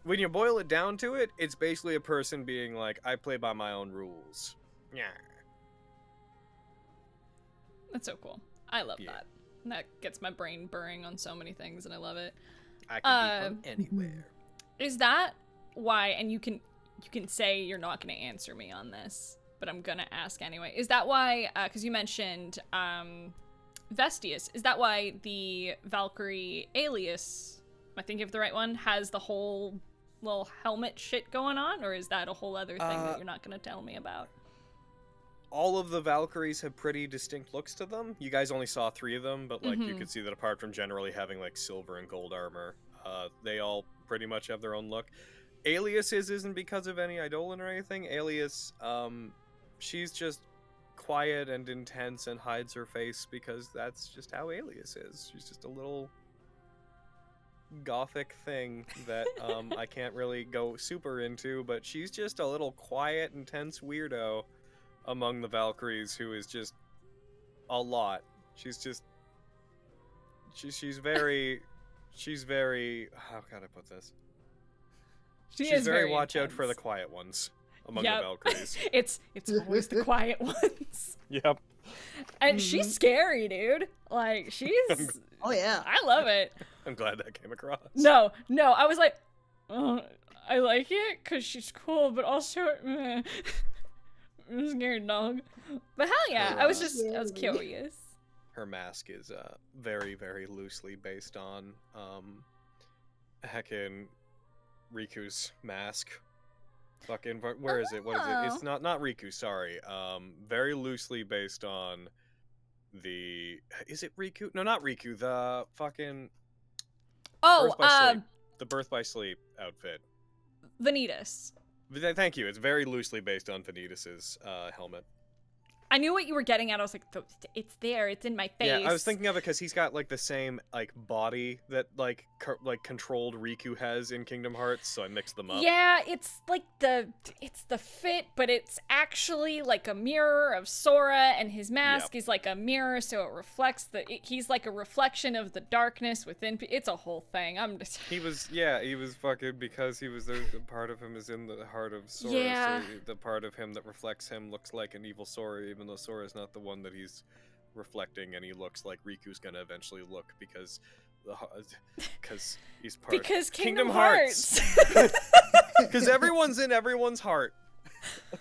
when you boil it down to it, it's basically a person being like, I play by my own rules. Yeah. That's so cool. I love that. That gets my brain burning on so many things, and I love it. I can be from anywhere. Is that why, and you can say you're not going to answer me on this, but I'm going to ask anyway. Is that why, because you mentioned Vestius, is that why the Valkyrie alias, am I thinking of the right one, has the whole little helmet shit going on? Or is that a whole other thing that you're not going to tell me about? All of the Valkyries have pretty distinct looks to them. You guys only saw 3 of them, but like you could see that apart from generally having like silver and gold armor, they all pretty much have their own look. Alias's isn't because of any Eidolon or anything. Alias, she's just quiet and intense and hides her face because that's just how Alias is. She's just a little gothic thing that I can't really go super into, but she's just a little quiet, intense weirdo among the Valkyries who is just a lot. She's very how can I put this? She's very watch intense. Out for the quiet ones among the Valkyries. It's always the quiet ones. Yep. And she's scary, dude. Like, she's... Oh, yeah. I love it. I'm glad that came across. No. I was like, oh, I like it because she's cool, but also... I'm scared, dog. But hell yeah, I was curious. Her mask is very, very loosely based on heckin' Riku's mask. Fucking, where is it? What is it? It's not Riku, sorry. Very loosely based on the... Is it Riku? No, not Riku. The fucking... the Birth by Sleep outfit. Vanitas. Thank you. It's very loosely based on Vanitas's helmet. I knew what you were getting at. I was like, it's there. It's in my face. Yeah, I was thinking of it because he's got like the same like body that like controlled Riku has in Kingdom Hearts, so I mixed them up. Yeah, it's like it's the fit, but it's actually like a mirror of Sora, and his mask is like a mirror, so it reflects he's like a reflection of the darkness within. It's a whole thing. He was fucking, because he was the part of him is in the heart of Sora. Yeah. So the part of him that reflects him looks like an evil Sora, even though Sora's not the one that he's reflecting, and he looks like Riku's gonna eventually look because he's part because of Kingdom Hearts. Because everyone's in everyone's heart.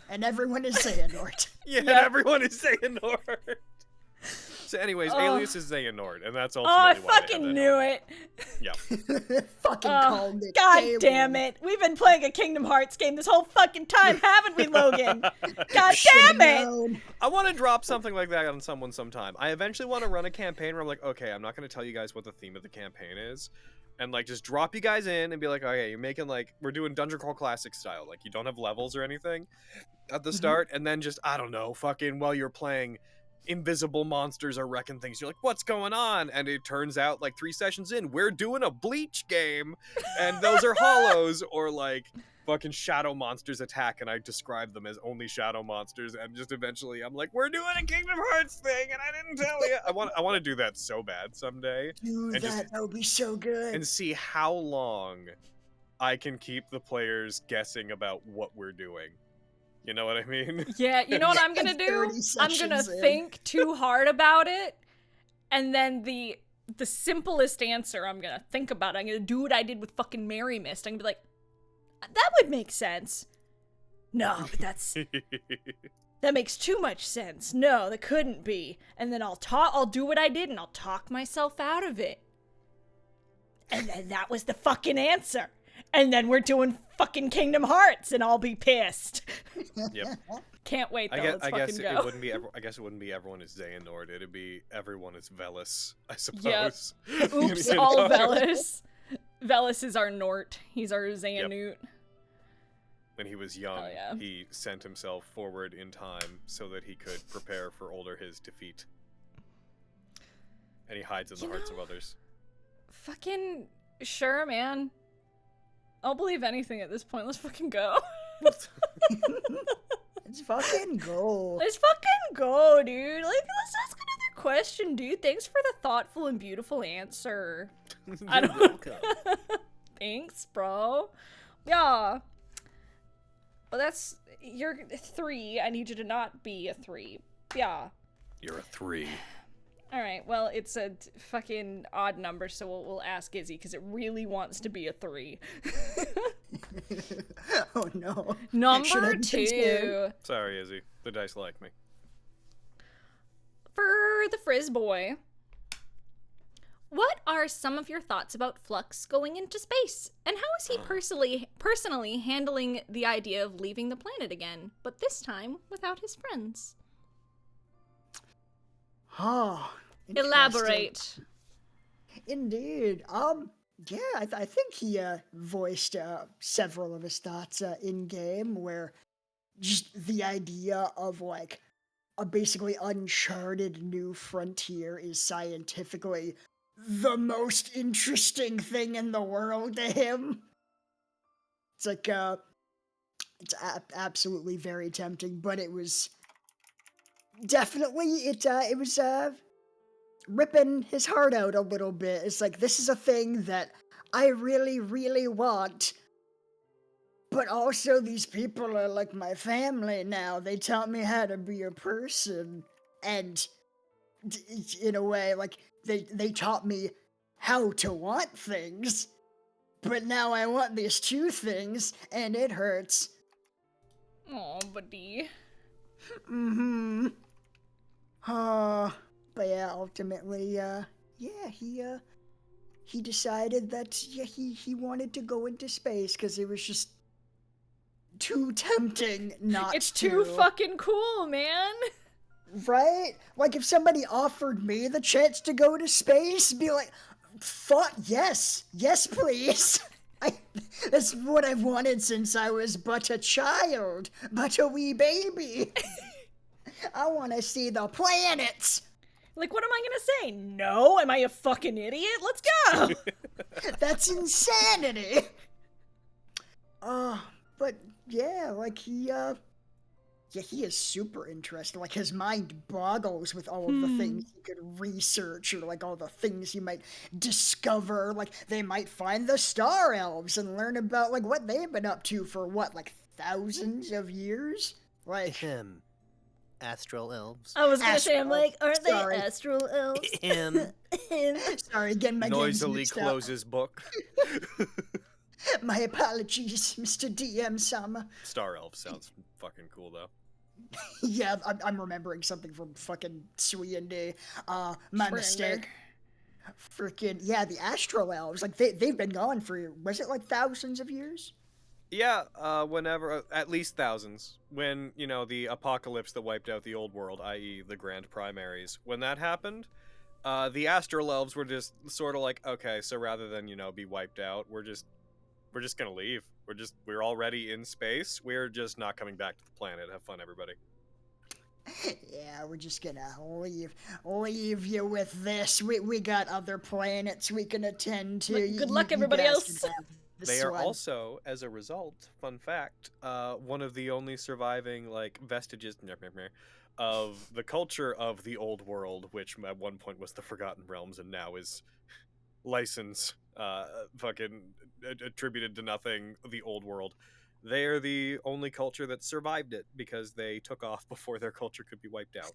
And everyone is Xehanort. Yeah, and everyone is Xehanort. So anyways, Alias is Xehanort, and that's ultimately I why fucking knew it. Yeah. Fucking called it. God damn it. We've been playing a Kingdom Hearts game this whole fucking time, haven't we, Logan? God damn it. I want to drop something like that on someone sometime. I eventually want to run a campaign where I'm like, okay, I'm not going to tell you guys what the theme of the campaign is. And like just drop you guys in and be like, okay, you're making like, we're doing Dungeon Crawl Classic style. Like you don't have levels or anything at the start. And then just, I don't know, fucking while you're playing, invisible monsters are wrecking things. You're like, what's going on? And it turns out like 3 sessions in, we're doing a Bleach game. And those are hollows, or like fucking shadow monsters attack. And I describe them as only shadow monsters. And just eventually I'm like, we're doing a Kingdom Hearts thing. And I didn't tell you. I want to do that so bad someday. That would be so good. And see how long I can keep the players guessing about what we're doing. You know what I mean? Yeah, you know what I'm gonna do? I'm gonna think too hard about it, and then the simplest answer I'm gonna think about, I'm gonna do what I did with fucking Mary Mist. I'm gonna be like, that would make sense. No, but that makes too much sense. No, that couldn't be. And then I'll do what I did and I'll talk myself out of it. And then that was the fucking answer. And then we're doing fucking Kingdom Hearts and I'll be pissed. Yep. Can't wait though. I guess go. it wouldn't be. I guess it wouldn't be everyone is Xehanort. It'd be everyone is Velis. I suppose. Yep. Oops, all Velis. Velis is our Nort. He's our Xehanort. Yep. When he was young, he sent himself forward in time so that he could prepare for older his defeat. And he hides in the hearts of others. Fucking sure, man. I'll believe anything at this point. Let's fucking go. Let's fucking go. Let's fucking go, dude. Like, let's ask another question, dude. Thanks for the thoughtful and beautiful answer. I don't. Thanks, bro. Yeah. Well, you're 3. I need you to not be a 3. Yeah. You're a 3. All right. Well, it's a fucking odd number, so we'll ask Izzy because it really wants to be a 3. Oh no. Number 2. Sorry, Izzy. The dice like me. For the Frizz boy, what are some of your thoughts about Flux going into space? And how is he personally handling the idea of leaving the planet again, but this time without his friends? Oh, elaborate. Indeed. Yeah, I think he voiced several of his thoughts in game, where just the idea of like a basically uncharted new frontier is scientifically the most interesting thing in the world to him. It's like it's absolutely very tempting, but it was definitely it was ripping his heart out a little bit. It's like, this is a thing that I really, really want, but also these people are like my family now. They taught me how to be a person, and in a way, like, they taught me how to want things, but now I want these 2 things, and it hurts. Aw, buddy. Mm-hmm. But yeah, ultimately, he decided that he wanted to go into space because it was just too tempting not to. It's too fucking cool, man. Right? Like, if somebody offered me the chance to go to space, be like, fuck, yes, please. That's what I've wanted since I was but a child, but a wee baby. I want to see the planets. Like, what am I gonna say? No? Am I a fucking idiot? Let's go! That's insanity! But yeah, like he is super interesting. Like, his mind boggles with all of the things he could research, or like all the things he might discover. Like, they might find the Star Elves and learn about like what they've been up to for what, like thousands of years? Like Astral elves. I was gonna say, I'm like, aren't they astral elves? Sorry, again, my noisily closes book. My apologies, Mr. DM-sama. Star Elf sounds fucking cool, though. Yeah, I'm remembering something from fucking Suiende. My mistake. Freaking, yeah, the Astral Elves, like, they've been gone for, was it like thousands of years? Yeah, whenever, at least thousands. When, you know, the apocalypse that wiped out the old world, i.e. the Grand Primaries, when that happened, the Astral Elves were just sort of like, okay, so rather than, you know, be wiped out, we're just gonna leave. We're already in space. We're just not coming back to the planet. Have fun, everybody. Yeah, we're just gonna leave you with this. We got other planets we can attend to. Good luck, everybody else. They are also, as a result, fun fact, one of the only surviving, like, vestiges of the culture of the old world, which at one point was the Forgotten Realms and now is license, fucking attributed to nothing, the old world. They are the only culture that survived it because they took off before their culture could be wiped out.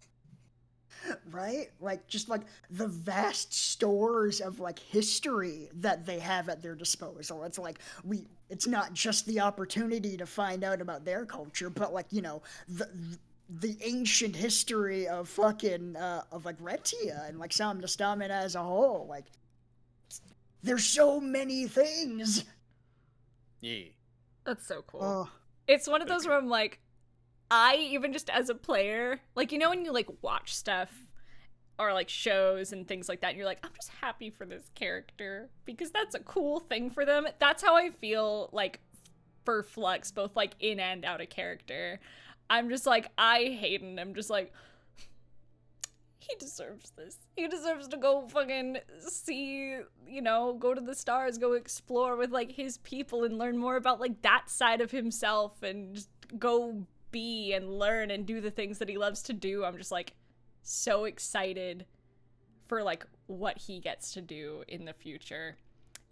Right? Like, just like the vast stores of like history that they have at their disposal. It's like, it's not just the opportunity to find out about their culture, but like, the ancient history of fucking, of like Retia and like Samdastamina as a whole. Like, there's so many things. Yeah. That's so cool. Oh, It's one of those where I'm like, I, even just as a player, like, you know when you, like, watch stuff or, like, shows and things like that, and you're like, I'm just happy for this character because that's a cool thing for them. That's how I feel, like, for Flux, both, like, in and out of character. I'm just like, I hate him. I'm just like, he deserves this. He deserves to go fucking see, go to the stars, go explore with, like, his people and learn more about, like, that side of himself and just go be and learn and do the things that he loves to do. I'm just like so excited for like what he gets to do in the future.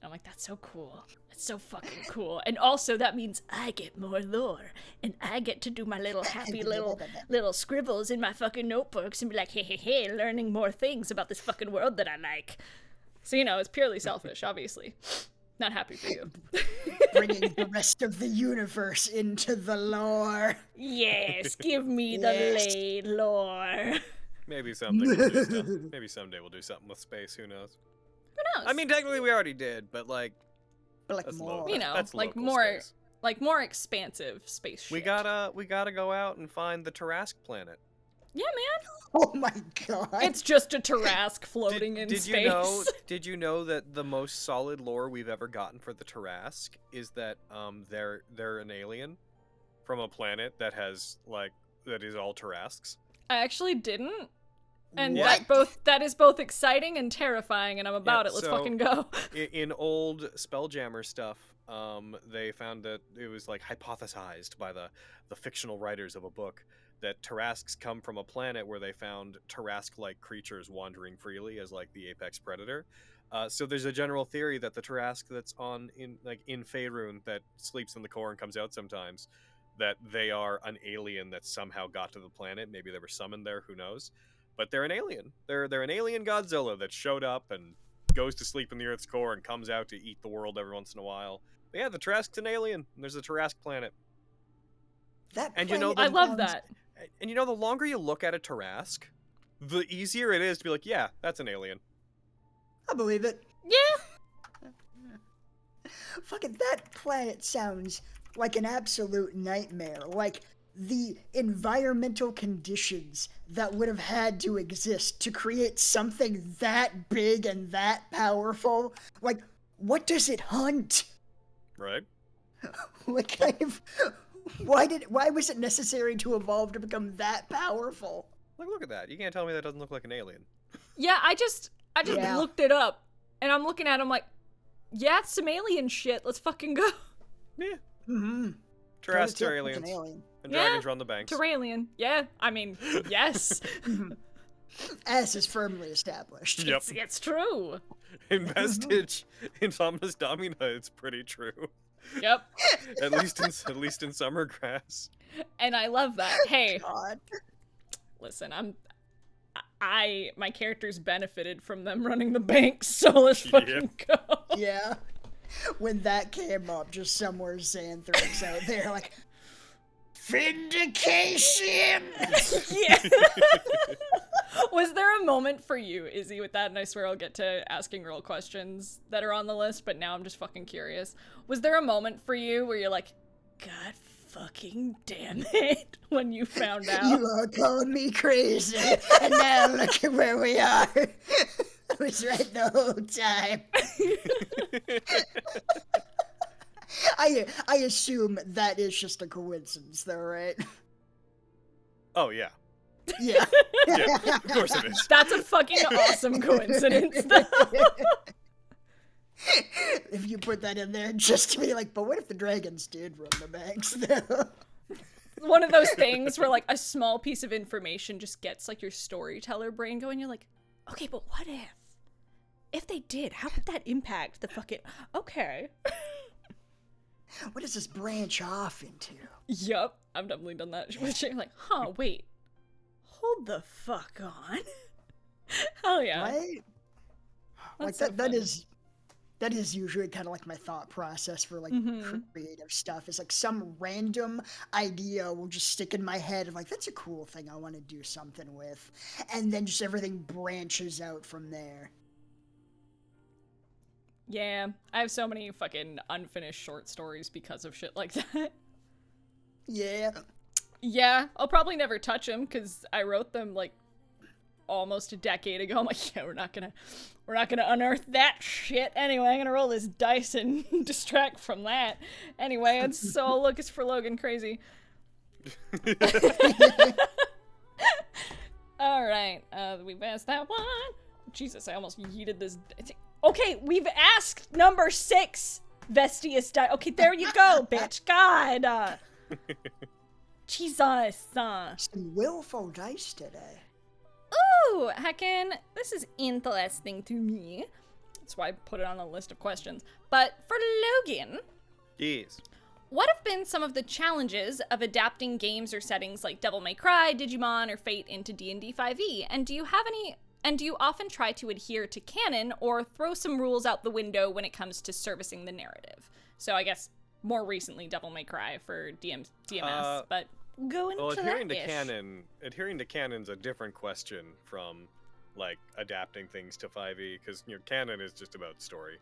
And I'm like, that's so cool. That's so fucking cool. And also that means I get more lore and I get to do my little happy little scribbles in my fucking notebooks and be like, hey, learning more things about this fucking world that I like. So, it's purely selfish, obviously. Not happy for you. bringing the rest of the universe into the lore. Yes, give me the Laidlaw. Maybe someday we'll do stuff. Maybe someday we'll do something with space. Who knows? Who knows? I mean, technically we already did, but like, But like that's more. that's like local more, space. like more expansive space shit. We gotta go out and find the Tarask planet. Yeah, man. Oh my god. It's just a Tarask floating in did space. Did you know that the most solid lore we've ever gotten for the Tarask is that they're an alien from a planet that is all Tarasks? I actually didn't. And What? that is both exciting and terrifying, and I'm about it. Let's so fucking go. In old Spelljammer stuff, they found that it was like hypothesized by the fictional writers of a book that Tarasks come from a planet where they found Tarask-like creatures wandering freely as like the apex predator. So there's a general theory that the Tarask that's in Faerun that sleeps in the core and comes out sometimes, that they are an alien that somehow got to the planet. Maybe they were summoned there, who knows? But they're an alien. They're an alien Godzilla that showed up and goes to sleep in the Earth's core and comes out to eat the world every once in a while. But yeah, the Tarask's an alien. And there's a Tarask planet. That And I love that. And the longer you look at a Tarask, the easier it is to be like, yeah, that's an alien. I believe it. Yeah. Fucking that planet sounds like an absolute nightmare. Like the environmental conditions that would have had to exist to create something that big and that powerful. Like, what does it hunt? Right? What kind of... Why was it necessary to evolve to become that powerful? Like, look at that. You can't tell me that doesn't look like an alien. Yeah, I just Yeah. looked it up, and I'm looking at him like, yeah, it's some alien shit. Let's fucking go. Yeah. Mm-hmm. Tarasks are aliens. Alien. And Yeah. dragons run the banks. Terralian. Yeah, I mean, yes. As is firmly established. Yep. It's true. In Vestige, in Somnus Domina, it's pretty true. Yep. At least in Summergrass. And I love that. Hey, God. listen, my character's benefited from them running the banks, so let's fucking go. Yeah. When that came up, just somewhere Xanthrax out there, like, vindication! Yeah. Was there a moment for you, Izzy, with that? And I swear I'll get to asking real questions that are on the list, but now I'm just fucking curious. Was there a moment for you where you're like, God fucking damn it, when you found out? You all called me crazy, and now look at where we are. I was right the whole time. I assume that is just a coincidence, though, right? Oh, yeah. Yeah. Yeah, of course it is. That's a fucking awesome coincidence, though. If you put that in there just to be like, but what if the dragons did run the banks, though? One of those things where, like, a small piece of information just gets, like, your storyteller brain going. You're like, okay, but what if? If they did, how would that impact the fucking... Okay. What does this branch off into? Yup. I've definitely done that. Like, huh, wait. Hold the fuck on. Hell yeah. Right? Like That's so funny. that is usually kind of like my thought process for like creative stuff. Is like some random idea will just stick in my head of like, that's a cool thing I want to do something with, and then just everything branches out from there. Yeah, I have so many fucking unfinished short stories because of shit like that. Yeah. Yeah, I'll probably never touch them because I wrote them like almost a decade ago. I'm like, yeah, we're not gonna unearth that shit. Anyway, I'm gonna roll this dice and distract from that. Anyway, it's so Lucas for Logan crazy. All right, we've asked that one. Jesus, I almost yeeted this. Okay, we've asked number 6. Vestius die. Okay, there you go, bitch. God. Jesus. Some willful dice today. Ooh, heckin', this is interesting to me. That's why I put it on a list of questions. But for Logan, Yes. what have been some of the challenges of adapting games or settings like Devil May Cry, Digimon, or Fate into D&D 5e? And do you often try to adhere to canon or throw some rules out the window when it comes to servicing the narrative? So I guess more recently Devil May Cry for DMS, but go into adhering that. adhering to canon's a different question from like adapting things to 5e, because canon is just about story.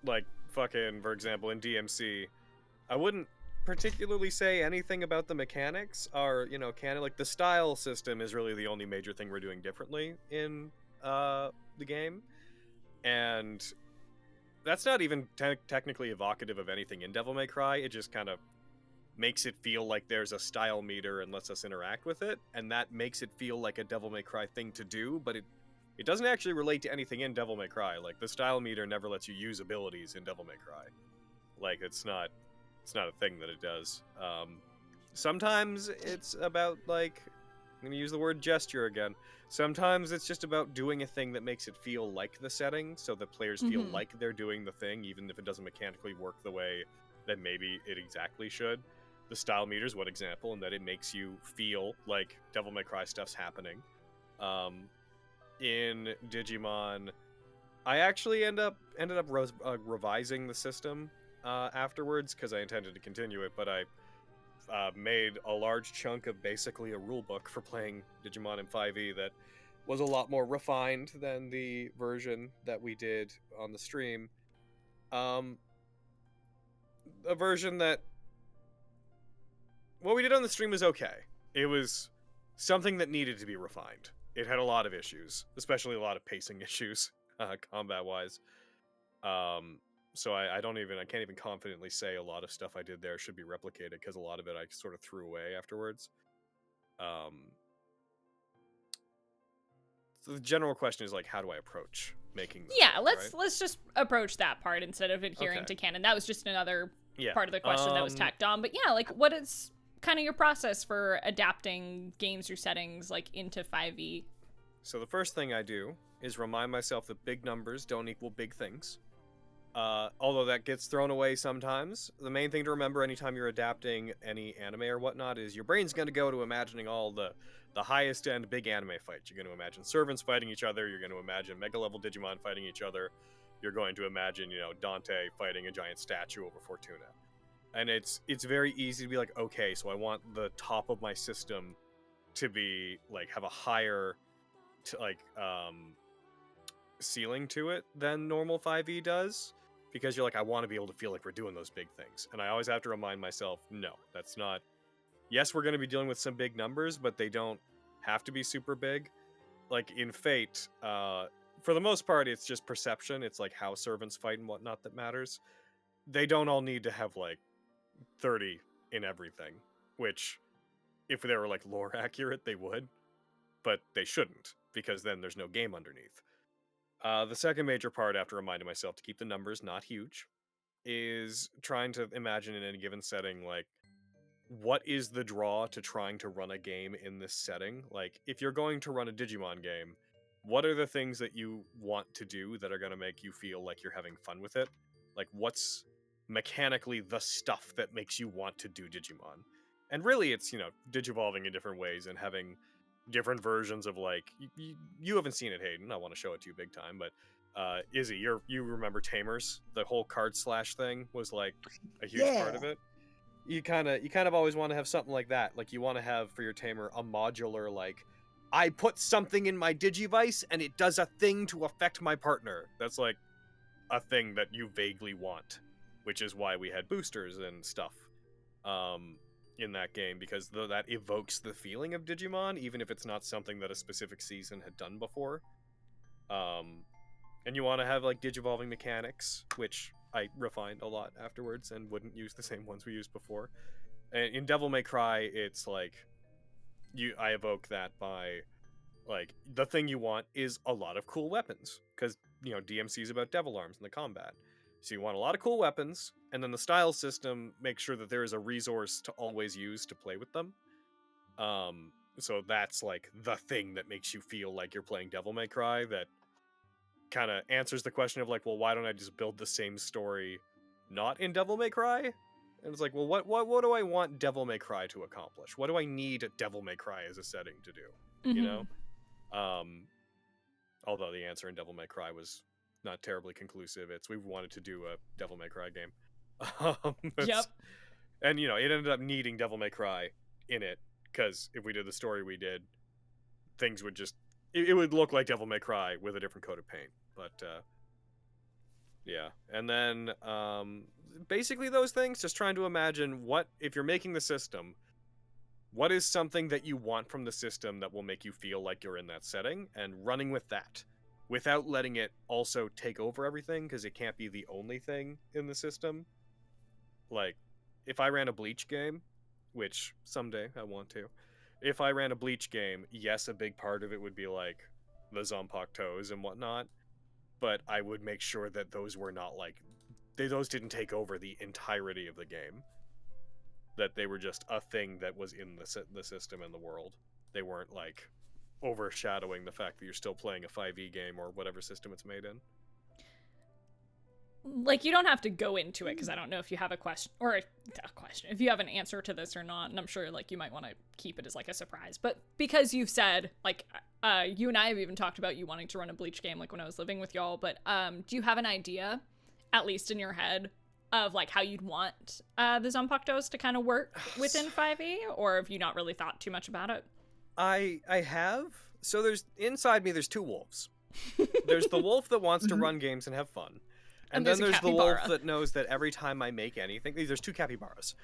Like fucking, for example, in DMC, I wouldn't particularly say anything about the mechanics or canon. Like the style system is really the only major thing we're doing differently in the game, and that's not even technically evocative of anything in Devil May Cry. It just kind of makes it feel like there's a style meter and lets us interact with it, and that makes it feel like a Devil May Cry thing to do, but it doesn't actually relate to anything in Devil May Cry. Like the style meter never lets you use abilities in Devil May Cry. Like it's not a thing that it does. Sometimes it's about like, I'm gonna use the word gesture again. Sometimes it's just about doing a thing that makes it feel like the setting, so that players feel like they're doing the thing, even if it doesn't mechanically work the way that maybe it exactly should. The style meter is one example, in that it makes you feel like Devil May Cry stuff's happening. In Digimon, I actually ended up revising the system afterwards, because I intended to continue it, but I made a large chunk of basically a rule book for playing Digimon in 5e that was a lot more refined than the version that we did on the stream. A version that what we did on the stream was okay. It was something that needed to be refined. It had a lot of issues, especially a lot of pacing issues, combat-wise. So I can't even confidently say a lot of stuff I did there should be replicated, because a lot of it I sort of threw away afterwards. So the general question is like, how do I approach making those? Yeah, things, let's just approach that part instead of adhering to canon. That was just another part of the question that was tacked on. But yeah, like what is kind of your process for adapting games or settings like into 5e? So the first thing I do is remind myself that big numbers don't equal big things. Although that gets thrown away sometimes. The main thing to remember anytime you're adapting any anime or whatnot is your brain's going to go to imagining all the highest end big anime fights. You're going to imagine servants fighting each other. You're going to imagine mega level Digimon fighting each other. You're going to imagine, Dante fighting a giant statue over Fortuna. And it's very easy to be like, okay, so I want the top of my system to be like have a higher ceiling to it than normal 5e does, because you're like, I want to be able to feel like we're doing those big things. And I always have to remind myself, no, that's not. Yes, we're going to be dealing with some big numbers, but they don't have to be super big. Like in Fate, for the most part, it's just perception. It's like how servants fight and whatnot that matters. They don't all need to have like 30 in everything, which if they were like lore accurate, they would, but they shouldn't, because then there's no game underneath. The second major part, after reminding myself to keep the numbers not huge, is trying to imagine in any given setting, like, what is the draw to trying to run a game in this setting? Like, if you're going to run a Digimon game, what are the things that you want to do that are going to make you feel like you're having fun with it? Like, what's mechanically the stuff that makes you want to do Digimon? And really, it's, digivolving in different ways and having different versions of, like, you haven't seen it, Hayden. I want to show it to you big time, but Izzy, you remember Tamers? The whole card slash thing was, like, a huge part of it. You kind of always want to have something like that. Like, you want to have, for your Tamer, a modular, like, I put something in my Digivice, and it does a thing to affect my partner. That's, like, a thing that you vaguely want, which is why we had boosters and stuff. In that game, because that evokes the feeling of Digimon, even if it's not something that a specific season had done before. And you want to have, like, digivolving mechanics, which I refined a lot afterwards and wouldn't use the same ones we used before. And in Devil May Cry, it's like I evoke that by, like, the thing you want is a lot of cool weapons, because DMC is about devil arms in the combat. So you want a lot of cool weapons, and then the style system makes sure that there is a resource to always use to play with them. So that's, like, the thing that makes you feel like you're playing Devil May Cry, that kind of answers the question of, like, well, why don't I just build the same story not in Devil May Cry? And it's like, well, what do I want Devil May Cry to accomplish? What do I need Devil May Cry as a setting to do? Mm-hmm. Although the answer in Devil May Cry was not terribly conclusive. We wanted to do a Devil May Cry game. Yep. And, it ended up needing Devil May Cry in it, because if we did the story we did, things would just... It would look like Devil May Cry with a different coat of paint. But, yeah. And then, basically those things, just trying to imagine if you're making the system, what is something that you want from the system that will make you feel like you're in that setting, and running with that, without letting it also take over everything, because it can't be the only thing in the system. Like, if I ran a Bleach game, which someday I want to, if I ran a Bleach game, yes, a big part of it would be, like, the Zompok toes and whatnot, but I would make sure that those were not, like, those didn't take over the entirety of the game. That they were just a thing that was in the system and the world. They weren't, like, overshadowing the fact that you're still playing a 5e game or whatever system it's made in. Like, you don't have to go into it, because I don't know if you have a question, if you have an answer to this or not, and I'm sure, like, you might want to keep it as, like, a surprise, but because you've said, like, you and I have even talked about you wanting to run a Bleach game, like, when I was living with y'all, but do you have an idea, at least in your head, of, like, how you'd want the Zanpakutos to kind of work within 5e, or have you not really thought too much about it? I have. So inside me, there's two wolves. There's the wolf that wants to run games and have fun. And then there's the wolf that knows that every time I make anything... There's two capybaras.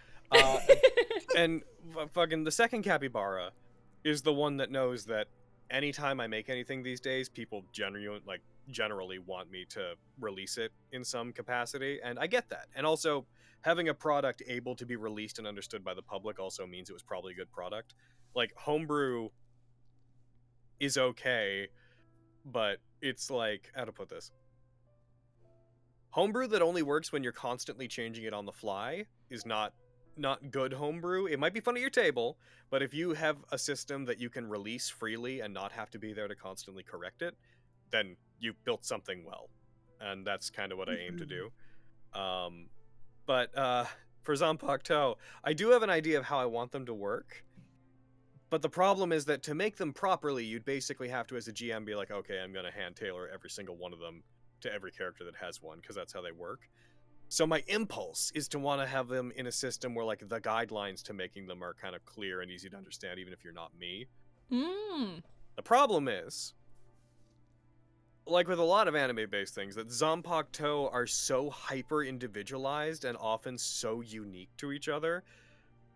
And fucking the second capybara is the one that knows that anytime I make anything these days, people generally want me to release it in some capacity, and I get that. And also, having a product able to be released and understood by the public also means it was probably a good product. Like, homebrew is okay, but it's like, how to put this? Homebrew that only works when you're constantly changing it on the fly is not good homebrew. It might be fun at your table, but if you have a system that you can release freely and not have to be there to constantly correct it, then you've built something well. And that's kind of what I aim to do. But for Zanpakuto, I do have an idea of how I want them to work. But the problem is that to make them properly, you'd basically have to, as a GM, be like, okay, I'm going to hand tailor every single one of them to every character that has one, because that's how they work. So my impulse is to want to have them in a system where, like, the guidelines to making them are kind of clear and easy to understand, even if you're not me. The problem is, like with a lot of anime-based things, that Zanpakuto are so hyper-individualized and often so unique to each other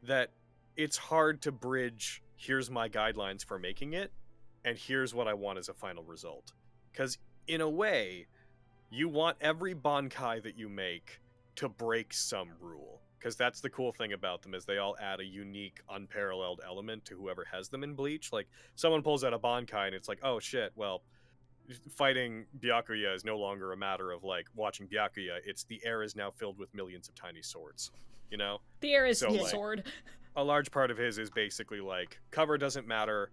that it's hard to bridge, here's my guidelines for making it, and here's what I want as a final result. Because, in a way, you want every Bankai that you make to break some rule. Because that's the cool thing about them, is they all add a unique, unparalleled element to whoever has them in Bleach. Like, someone pulls out a Bankai and it's like, oh shit, well, fighting Byakuya is no longer a matter of, like, watching Byakuya. It's the air is now filled with millions of tiny swords, you know? The air is so, like, sword. A large part of his is basically, like, cover doesn't matter.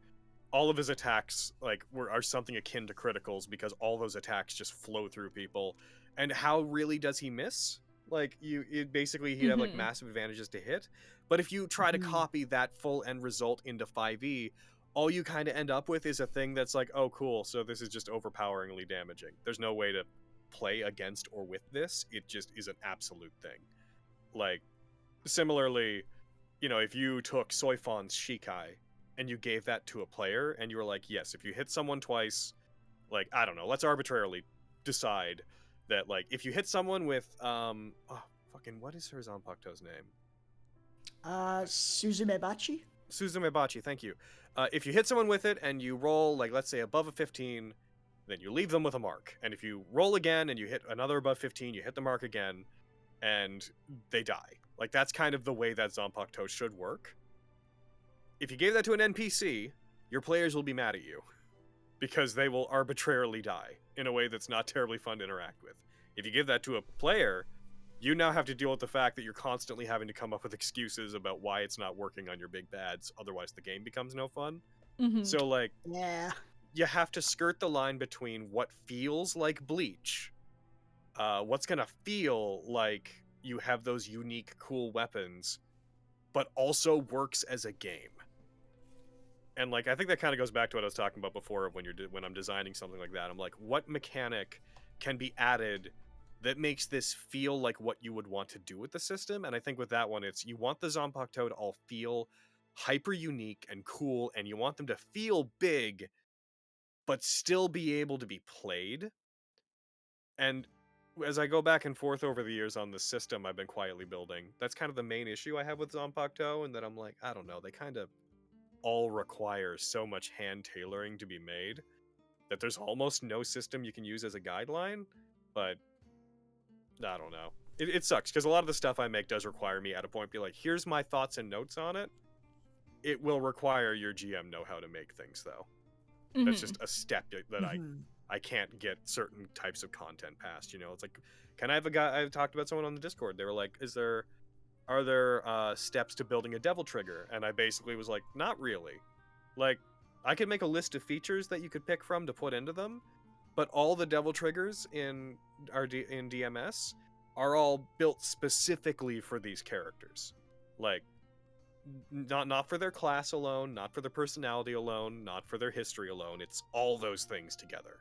All of his attacks, like, are something akin to criticals, because all those attacks just flow through people. And how really does he miss? Like, basically he'd have like massive advantages to hit. But if you try to copy that full end result into 5e, all you kind of end up with is a thing that's like, oh, cool, so this is just overpoweringly damaging. There's no way to play against or with this. It just is an absolute thing. Like, similarly, you know, if you took Soifon's Shikai and you gave that to a player and you were like, yes, if you hit someone twice, like, I don't know, let's arbitrarily decide that, like, if you hit someone with, what is her Zanpakuto's name? Suzumebachi? Suzumebachi, thank you. If you hit someone with it and you roll, like, let's say above a 15, then you leave them with a mark. And if you roll again and you hit another above 15, you hit the mark again, and they die. Like, that's kind of the way that Zanpakuto should work. If you gave that to an NPC, your players will be mad at you, because they will arbitrarily die in a way that's not terribly fun to interact with. If you give that to a player, you now have to deal with the fact that you're constantly having to come up with excuses about why it's not working on your big bads, otherwise the game becomes no fun. So, like, yeah, you have to skirt the line between what feels like Bleach, what's gonna feel like you have those unique, cool weapons, but also works as a game. And, like, I think that kind of goes back to what I was talking about before when I'm designing something like that. I'm like, what mechanic can be added that makes this feel like what you would want to do with the system? And I think with that one, it's you want the Zanpakuto to all feel hyper unique and cool, and you want them to feel big, but still be able to be played. And as I go back and forth over the years on the system I've been quietly building, that's kind of the main issue I have with Zanpakuto, and that I'm like, I don't know, they kind of all require so much hand tailoring to be made that there's almost no system you can use as a guideline. But I don't know, it sucks, because a lot of the stuff I make does require me at a point be like, here's my thoughts and notes on it. It will require your GM know how to make things, though. That's just a step that I can't get certain types of content past. You know, it's like, can I have a guy? I talked about someone on the Discord, they were like, are there steps to building a devil trigger? And I basically was like, not really. Like, I could make a list of features that you could pick from to put into them, but all the devil triggers in DMS are all built specifically for these characters. Like, not for their class alone, not for their personality alone, not for their history alone. It's all those things together.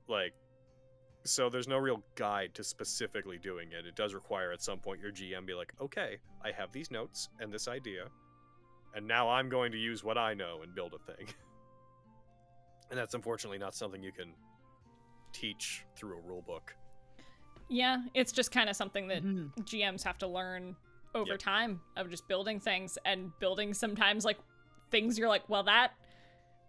Like, so there's no real guide to specifically doing it. It does require at some point your GM be like, okay, I have these notes and this idea, and now I'm going to use what I know and build a thing. And that's unfortunately not something you can teach through a rule book. Yeah, it's just kind of something that GMs have to learn over time, of just building things, and building sometimes like things you're like, well, that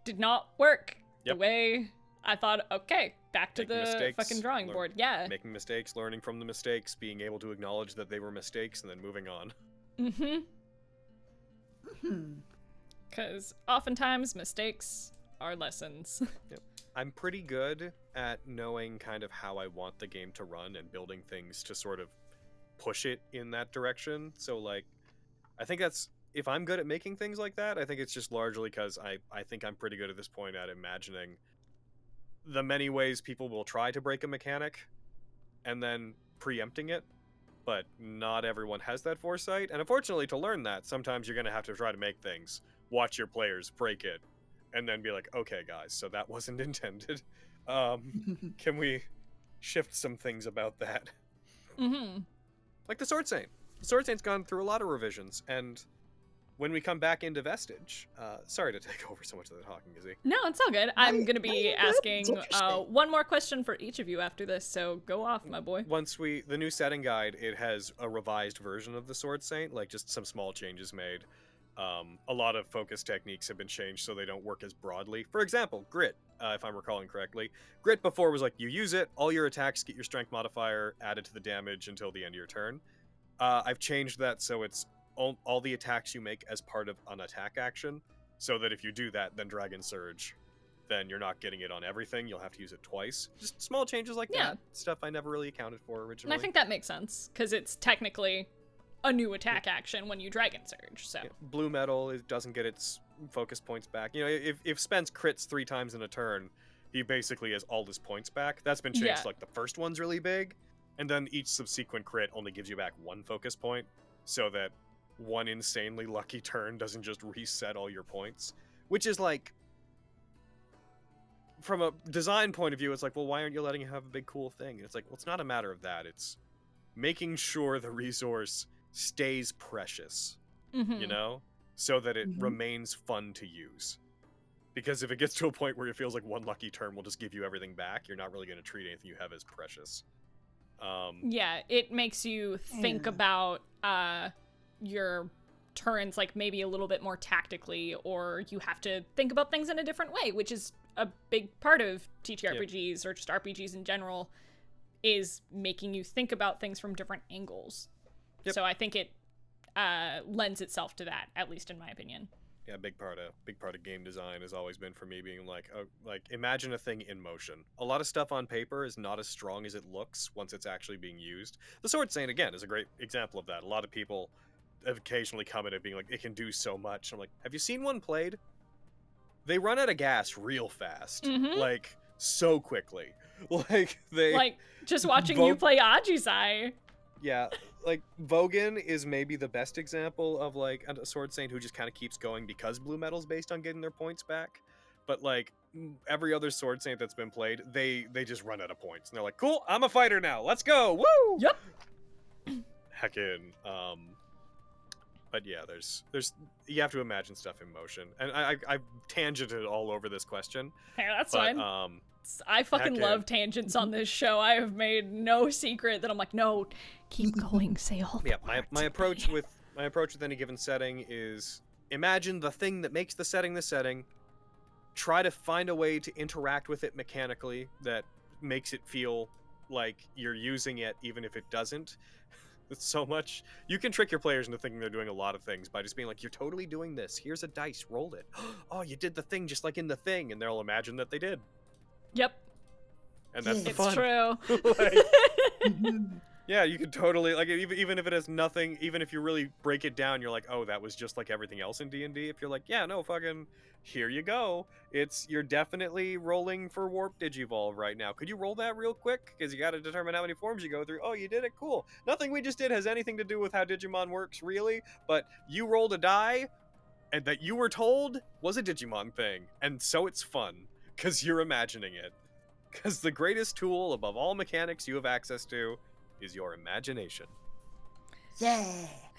did not work the way I thought. Okay, back to the fucking drawing board. Yeah, making mistakes, learning from the mistakes, being able to acknowledge that they were mistakes, and then moving on. Because oftentimes mistakes are lessons. I'm pretty good at knowing kind of how I want the game to run and building things to sort of push it in that direction. So, like, I think that's, if I'm good at making things like that, I think it's just largely because I think I'm pretty good at this point at imagining the many ways people will try to break a mechanic and then preempting it, but not everyone has that foresight. And unfortunately, to learn that, sometimes you're going to have to try to make things, watch your players break it, and then be like, okay, guys, so that wasn't intended. Can we shift some things about that? Like the Sword Saint. The Sword Saint's gone through a lot of revisions, and when we come back into Vestige, sorry to take over so much of the talking, Izzy. No, it's all good. I'm going to be asking one more question for each of you after this, so go off, my boy. Once the new setting guide, it has a revised version of the Sword Saint, like just some small changes made. A lot of focus techniques have been changed so they don't work as broadly. For example, Grit, if I'm recalling correctly. Grit before was like, you use it, all your attacks get your strength modifier added to the damage until the end of your turn. I've changed that so it's all the attacks you make as part of an attack action, so that if you do that, then Dragon Surge, then you're not getting it on everything, you'll have to use it twice. Just small changes like that. Stuff I never really accounted for originally. And I think that makes sense, because it's technically a new attack action when you Dragon Surge, so. Blue Metal, it doesn't get its focus points back. You know, if Spence crits 3 times in a turn, he basically has all his points back. That's been changed, like the first one's really big, and then each subsequent crit only gives you back 1 focus point, so that one insanely lucky turn doesn't just reset all your points, which is like, from a design point of view, it's like, well, why aren't you letting him have a big cool thing? And it's like, well, it's not a matter of that, it's making sure the resource stays precious, you know, so that it remains fun to use. Because if it gets to a point where it feels like one lucky turn will just give you everything back, you're not really going to treat anything you have as precious. Yeah, it makes you think about your turns like maybe a little bit more tactically, or you have to think about things in a different way, which is a big part of TTRPGs or just RPGs in general, is making you think about things from different angles. So I think it lends itself to that, at least in my opinion. Yeah, big part of game design has always been for me being like imagine a thing in motion. A lot of stuff on paper is not as strong as it looks once it's actually being used. The Sword Saint, again, is a great example of that. A lot of people have occasionally commented being like, it can do so much. I'm like, have you seen one played? They run out of gas real fast, like so quickly. Like just watching you play Ajisai. Yeah, like Vogan is maybe the best example of like a Sword Saint who just kind of keeps going because blue metal's based on getting their points back. But like every other Sword Saint that's been played, they just run out of points and they're like, cool, I'm a fighter now, let's go, woo! Yep. Heckin', but yeah, there's you have to imagine stuff in motion, and I've tangented all over this question. Hey, that's fine. I fucking love tangents on this show. I have made no secret that I'm like, no, keep going, say all the words. My approach with any given setting is imagine the thing that makes the setting. Try to find a way to interact with it mechanically that makes it feel like you're using it, even if it doesn't. It's so much. You can trick your players into thinking they're doing a lot of things by just being like, you're totally doing this. Here's a dice, roll it. Oh, you did the thing just like in the thing, and they'll imagine that they did. Yep. And that's the it's fun. True. Yeah, you could totally, like, even if it has nothing, even if you really break it down, you're like, oh, that was just like everything else in D&D. If you're like, yeah, no, fucking, here you go. You're definitely rolling for Warp Digivolve right now. Could you roll that real quick? Because you got to determine how many forms you go through. Oh, you did it? Cool. Nothing we just did has anything to do with how Digimon works, really, but you rolled a die, and that you were told was a Digimon thing, and so it's fun, because you're imagining it. Because the greatest tool above all mechanics you have access to is your imagination. Yeah.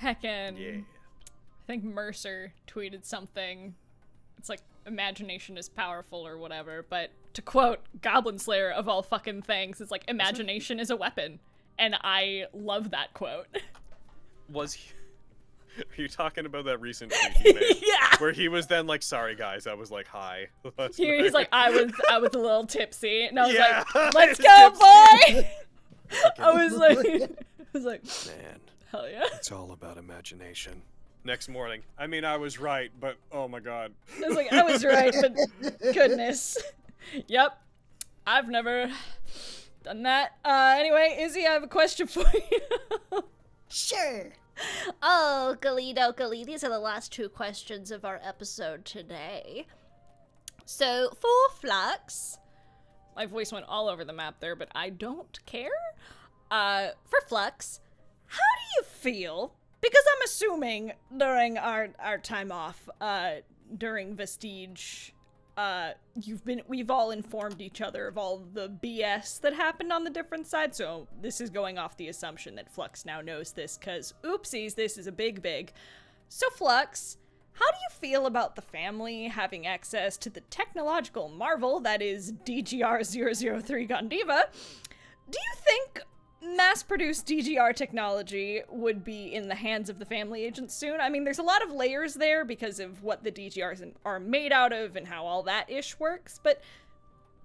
Heckin'. Yeah. I think Mercer tweeted something. It's like, imagination is powerful or whatever, but to quote Goblin Slayer of all fucking things, it's like, imagination is a weapon. And I love that quote. Are you talking about that recent tweet he made? Yeah. Where he was then like, sorry guys, I was like high. He's like, I was a little tipsy. And I was like, let's He's go, tipsy. boy! I was like, man, hell yeah. it's all about imagination. Next morning, I mean, I was right, but oh my god. I was like, I was right, but goodness. Yep. I've never done that. Anyway, Izzy, I have a question for you. Sure. Oh, Galido, these are the last 2 questions of our episode today. So, for Flux, my voice went all over the map there, but I don't care. For Flux, how do you feel? Because I'm assuming during our time off, during Vestige, we've all informed each other of all the BS that happened on the different sides, so this is going off the assumption that Flux now knows this, cause oopsies, this is a big. So Flux, how do you feel about the family having access to the technological marvel that is DGR-003 Gondiva? Do you think mass-produced DGR technology would be in the hands of the family agents soon? I mean, there's a lot of layers there because of what the DGRs are made out of and how all that ish works, but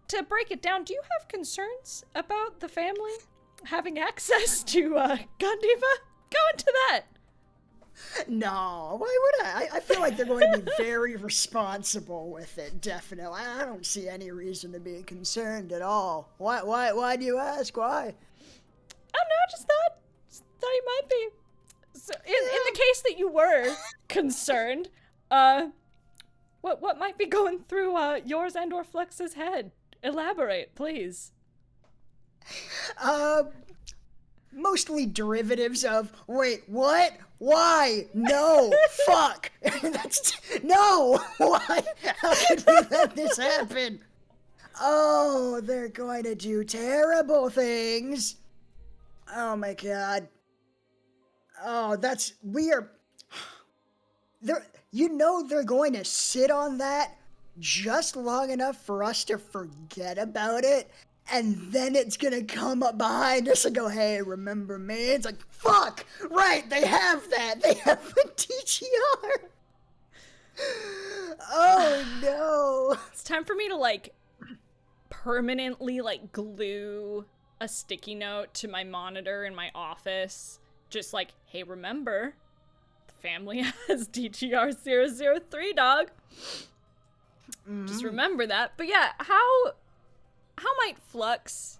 to break it down, do you have concerns about the family having access to Gondiva? Go into that. No, why would I? I feel like they're going to be very responsible with it, definitely. I don't see any reason to be concerned at all. Why do you ask? Why? I don't know, I just thought you might be. So, in the case that you were concerned, what might be going through yours and or Flux's head? Elaborate, please. mostly derivatives of, wait, what? Why? No, fuck. No, why? How could we let this happen? Oh, they're going to do terrible things. Oh my god. Oh, they're going to sit on that just long enough for us to forget about it, and then it's gonna come up behind us and go, hey, remember me? It's like, fuck, right, they have that. They have the TGR. Oh, no. It's time for me to, like, permanently, like, glue a sticky note to my monitor in my office. Just like, hey, remember, the family has DGR003, dog. Just remember that. But yeah, how might Flux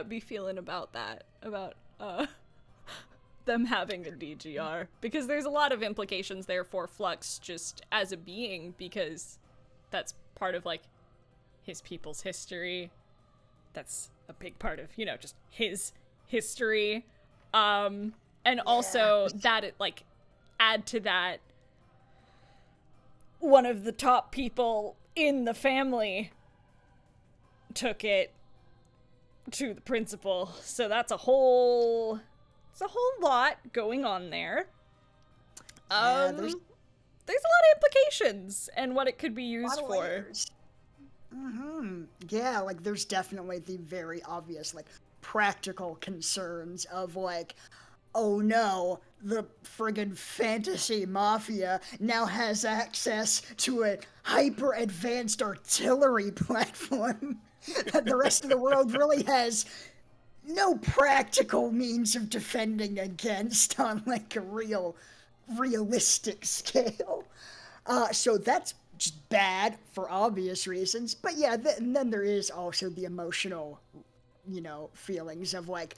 be feeling about that? About them having a DGR? Because there's a lot of implications there for Flux just as a being, because that's part of, like, his people's history. That's a big part of, you know, just his history. And also that it, like, add to that, one of the top people in the family took it to the principal. So that's a whole lot going on there. There's a lot of implications and what it could be used for. Yeah, like, there's definitely the very obvious, like, practical concerns of, like, oh no, the friggin' fantasy mafia now has access to a hyper-advanced artillery platform that the rest of the world really has no practical means of defending against on, like, a realistic scale. So that's just bad for obvious reasons. But yeah, and then there is also the emotional, you know, feelings of, like,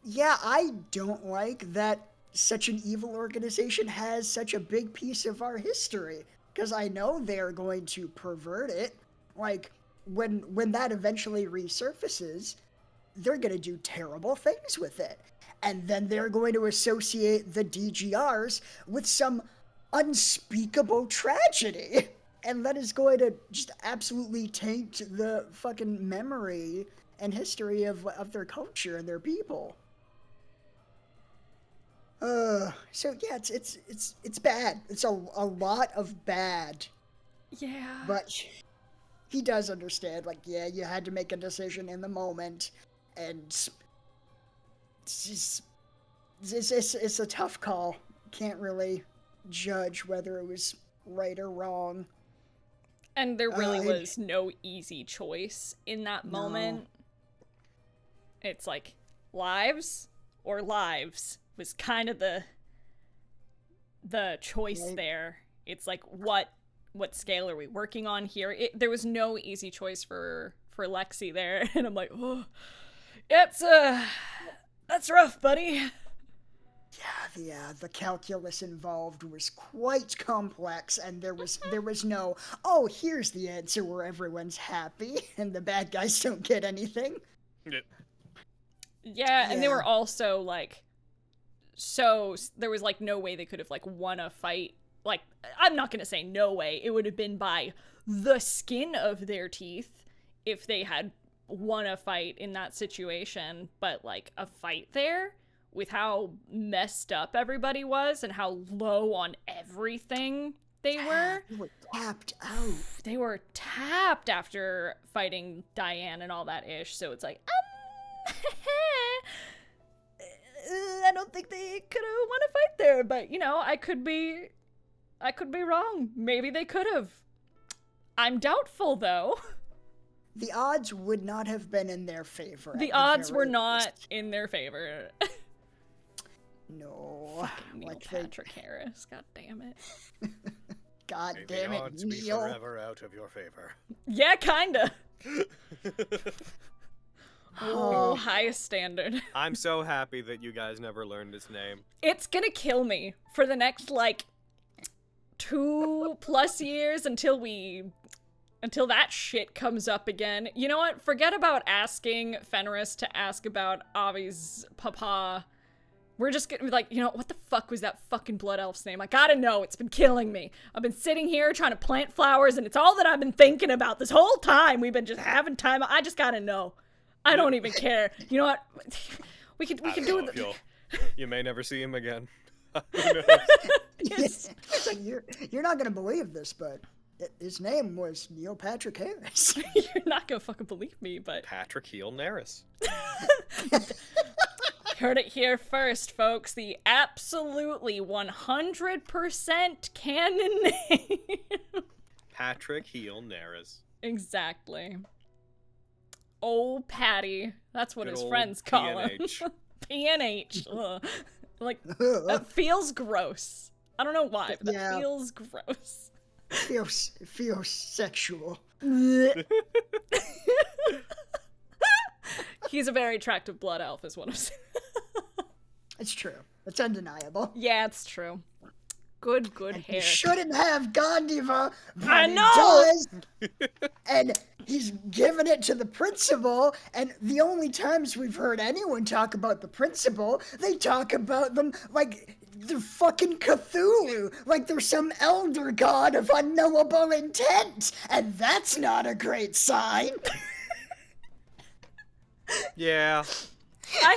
yeah, I don't like that such an evil organization has such a big piece of our history, because I know they're going to pervert it. Like, when that eventually resurfaces, they're going to do terrible things with it. And then they're going to associate the DGRs with some unspeakable tragedy. And that is going to just absolutely taint the fucking memory and history of their culture and their people. So yeah, it's bad. It's a lot of bad. Yeah. But he does understand, like, yeah, you had to make a decision in the moment, and it's a tough call. Can't really judge whether it was right or wrong. And there really was no easy choice in that moment. It's like, lives or lives was kind of the choice there. It's like, what scale are we working on here? There was no easy choice for Lexi there, and I'm like, oh, that's rough, buddy. Yeah, the calculus involved was quite complex, and there was no, oh, here's the answer where everyone's happy and the bad guys don't get anything. Yeah, and they were also, like, so there was, like, no way they could have, like, won a fight. Like, I'm not gonna say no way. It would have been by the skin of their teeth if they had won a fight in that situation. But, like, a fight there with how messed up everybody was and how low on everything they were. They were tapped out. They were tapped after fighting Diane and all that ish. So it's like, I don't think they could have won a fight there, but, you know, I could be wrong. Maybe they could have. I'm doubtful, though. The odds would not have been in their favor. The odds were not in their favor. No. Fucking Neil Patrick Harris. God damn it. God May damn the it, odds be Neil. forever out of your favor. Yeah, kinda. Oh, highest standard. I'm so happy that you guys never learned his name. It's gonna kill me for the next, like, 2+ years until we until that shit comes up again. You know what? Forget about asking Fenris to ask about Avi's papa. We're just gonna be like, you know, what the fuck was that fucking blood elf's name? I gotta know. It's been killing me. I've been sitting here trying to plant flowers, and it's all that I've been thinking about this whole time. We've been just having time. I just gotta know. I don't even care. You know what? We can do it. You may never see him again. It's like, you're not gonna believe this, but his name was Neil Patrick Harris. You're not gonna fucking believe me, but Patrick Heel Naris. heard it here first, folks. The absolutely 100% canon name. Patrick Heel Naris. Exactly. Oh, Patty. That's what Good his old friends call PNH. him. PNH. Ugh. Like, that feels gross. I don't know why, but that feels gross. It feels sexual. He's a very attractive blood elf, is what I'm saying. It's true. It's undeniable. Yeah, it's true. Good hair. He shouldn't have Gondiva, but I he know! does. And he's given it to the principal, and the only times we've heard anyone talk about the principal, they talk about them like they're fucking Cthulhu, like they're some elder god of unknowable intent, and that's not a great sign. Yeah. I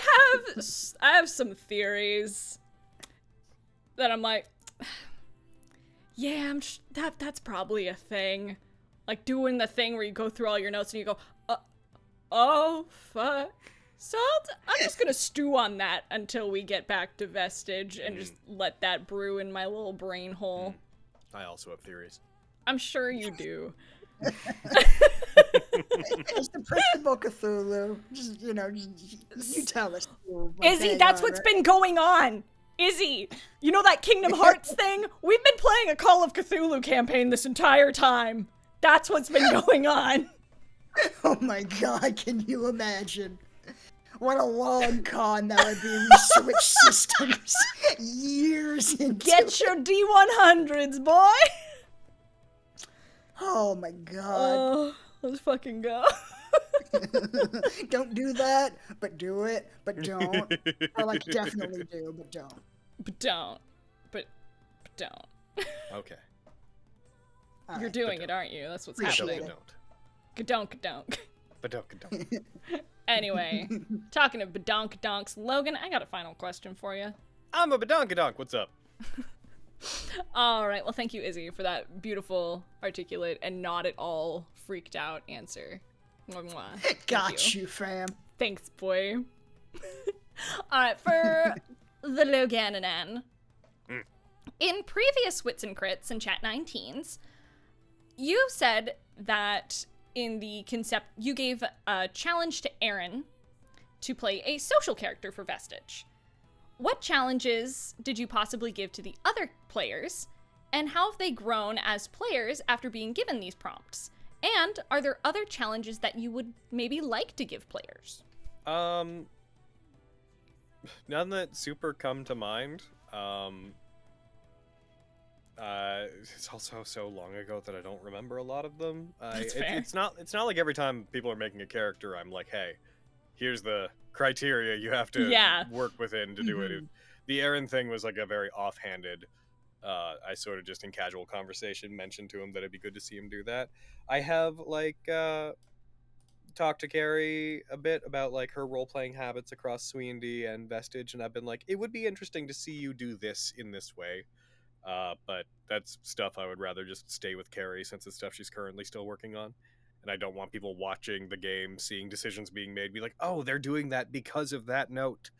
have some theories that I'm like, yeah, that's probably a thing. Like doing the thing where you go through all your notes and you go, oh fuck. So I'm just gonna stew on that until we get back to Vestige and just let that brew in my little brain hole. I also have theories. I'm sure you do. It's the principal Cthulhu. Just, you tell us. Izzy, that's what's been going on. Izzy, you know that Kingdom Hearts thing? We've been playing a Call of Cthulhu campaign this entire time. That's what's been going on. Oh my god, can you imagine? What a long con that would be. We switch systems years into Get your D100s, boy! Oh my god. Oh, let's fucking go. Don't do that, but do it, but don't. Or like definitely do, but don't. But don't. But don't. Okay. All You're right, doing it, aren't you? That's what's Appreciate happening. Don't. Gadonk. But don't. Anyway, talking of badonkadonks, Logan, I got a final question for you. I'm a badonkadonk. What's up? All right, well, thank you, Izzy, for that beautiful, articulate, and not at all freaked out answer. Mwah, mwah. Thank Got you, fam. Thanks, boy. All right, for the Logananan. In previous Wits and Crits and Chat 19s, you said that in the concept, you gave a challenge to Aaron to play a social character for Vestige. What challenges did you possibly give to the other players, and how have they grown as players after being given these prompts? And are there other challenges that you would maybe like to give players? None that super come to mind. It's also so long ago that I don't remember a lot of them. That's fair. It's not like every time people are making a character, I'm like, hey, here's the criteria you have to work within to do it. The Aaron thing was like a very offhanded, I sort of just in casual conversation mentioned to him that it'd be good to see him do that. I have like talked to Carrie a bit about like her role-playing habits across Sweendy and Vestige, and I've been like, it would be interesting to see you do this in this way. But that's stuff I would rather just stay with Carrie since it's stuff she's currently still working on. And I don't want people watching the game, seeing decisions being made, be like, oh, they're doing that because of that note.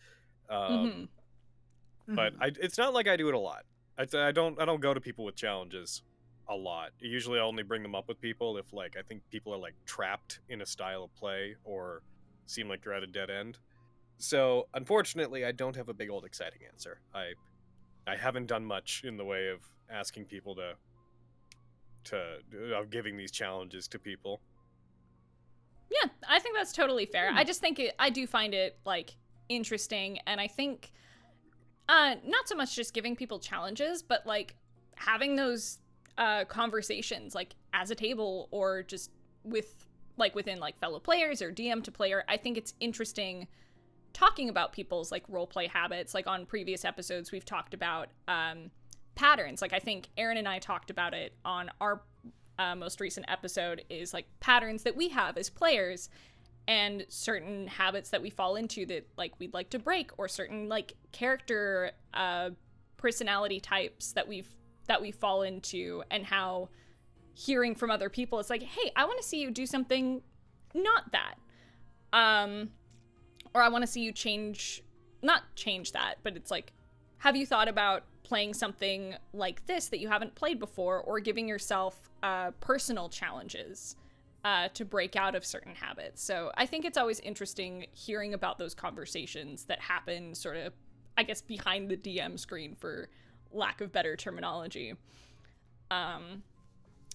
But it's not like I do it a lot. I don't go to people with challenges a lot. Usually I only bring them up with people if like I think people are like trapped in a style of play or seem like they're at a dead end. So unfortunately I don't have a big old exciting answer. I haven't done much in the way of asking people of giving these challenges to people. Yeah, I think that's totally fair. I just think I do find it like interesting, and I think not so much just giving people challenges, but like having those conversations. Like as a table or just within like fellow players or DM to player. I think it's interesting talking about people's like roleplay habits. Like on previous episodes, we've talked about patterns. Like I think Aaron and I talked about it on our most recent episode, is like patterns that we have as players and certain habits that we fall into that like we'd like to break, or certain like character personality types that we fall into, and how hearing from other people, it's like, hey, I want to see you do something not that. Or I want to see you not change that, but it's like, have you thought about playing something like this that you haven't played before, or giving yourself personal challenges to break out of certain habits? So I think it's always interesting hearing about those conversations that happen sort of, I guess, behind the DM screen, for lack of better terminology.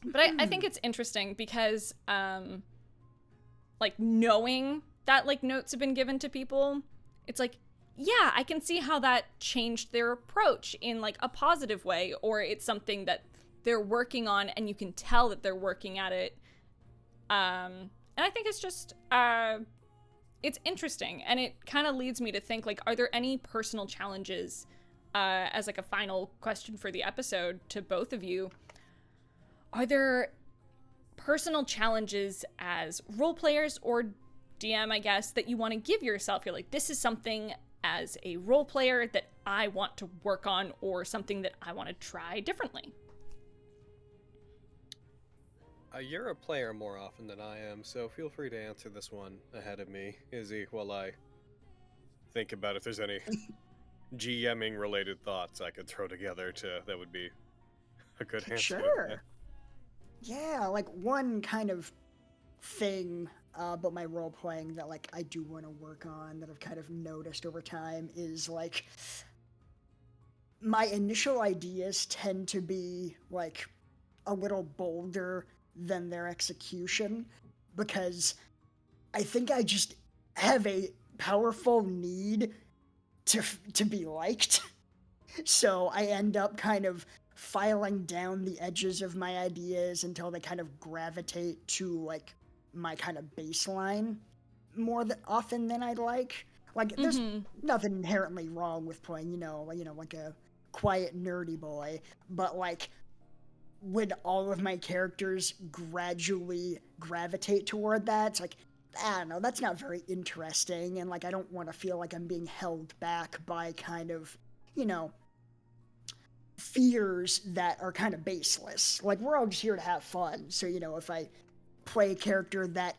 But I think it's interesting because, like, knowing that, like, notes have been given to people, it's like, yeah, I can see how that changed their approach in, like, a positive way, or it's something that they're working on and you can tell that they're working at it. And I think it's just, it's interesting, and it kind of leads me to think, like, are there any personal challenges, as, like, a final question for the episode to both of you? Are there personal challenges as role players or DM, I guess, that you want to give yourself? You're like, this is something as a role player that I want to work on, or something that I want to try differently. You're a player more often than I am, so feel free to answer this one ahead of me, Izzy, while I think about if there's any GMing related thoughts I could throw together that would be a good answer. Sure. Yeah, like one kind of thing about my role playing that like I do want to work on, that I've kind of noticed over time, is like my initial ideas tend to be like a little bolder than their execution, because I think I just have a powerful need to be liked. So I end up kind of filing down the edges of my ideas until they kind of gravitate to like my kind of baseline more often than I'd like. Like, there's nothing inherently wrong with playing, like a quiet nerdy boy, but like when all of my characters gradually gravitate toward that, it's like, I don't know, that's not very interesting, and like I don't want to feel like I'm being held back by kind of, fears that are kind of baseless. Like, we're all just here to have fun, so if I play a character that,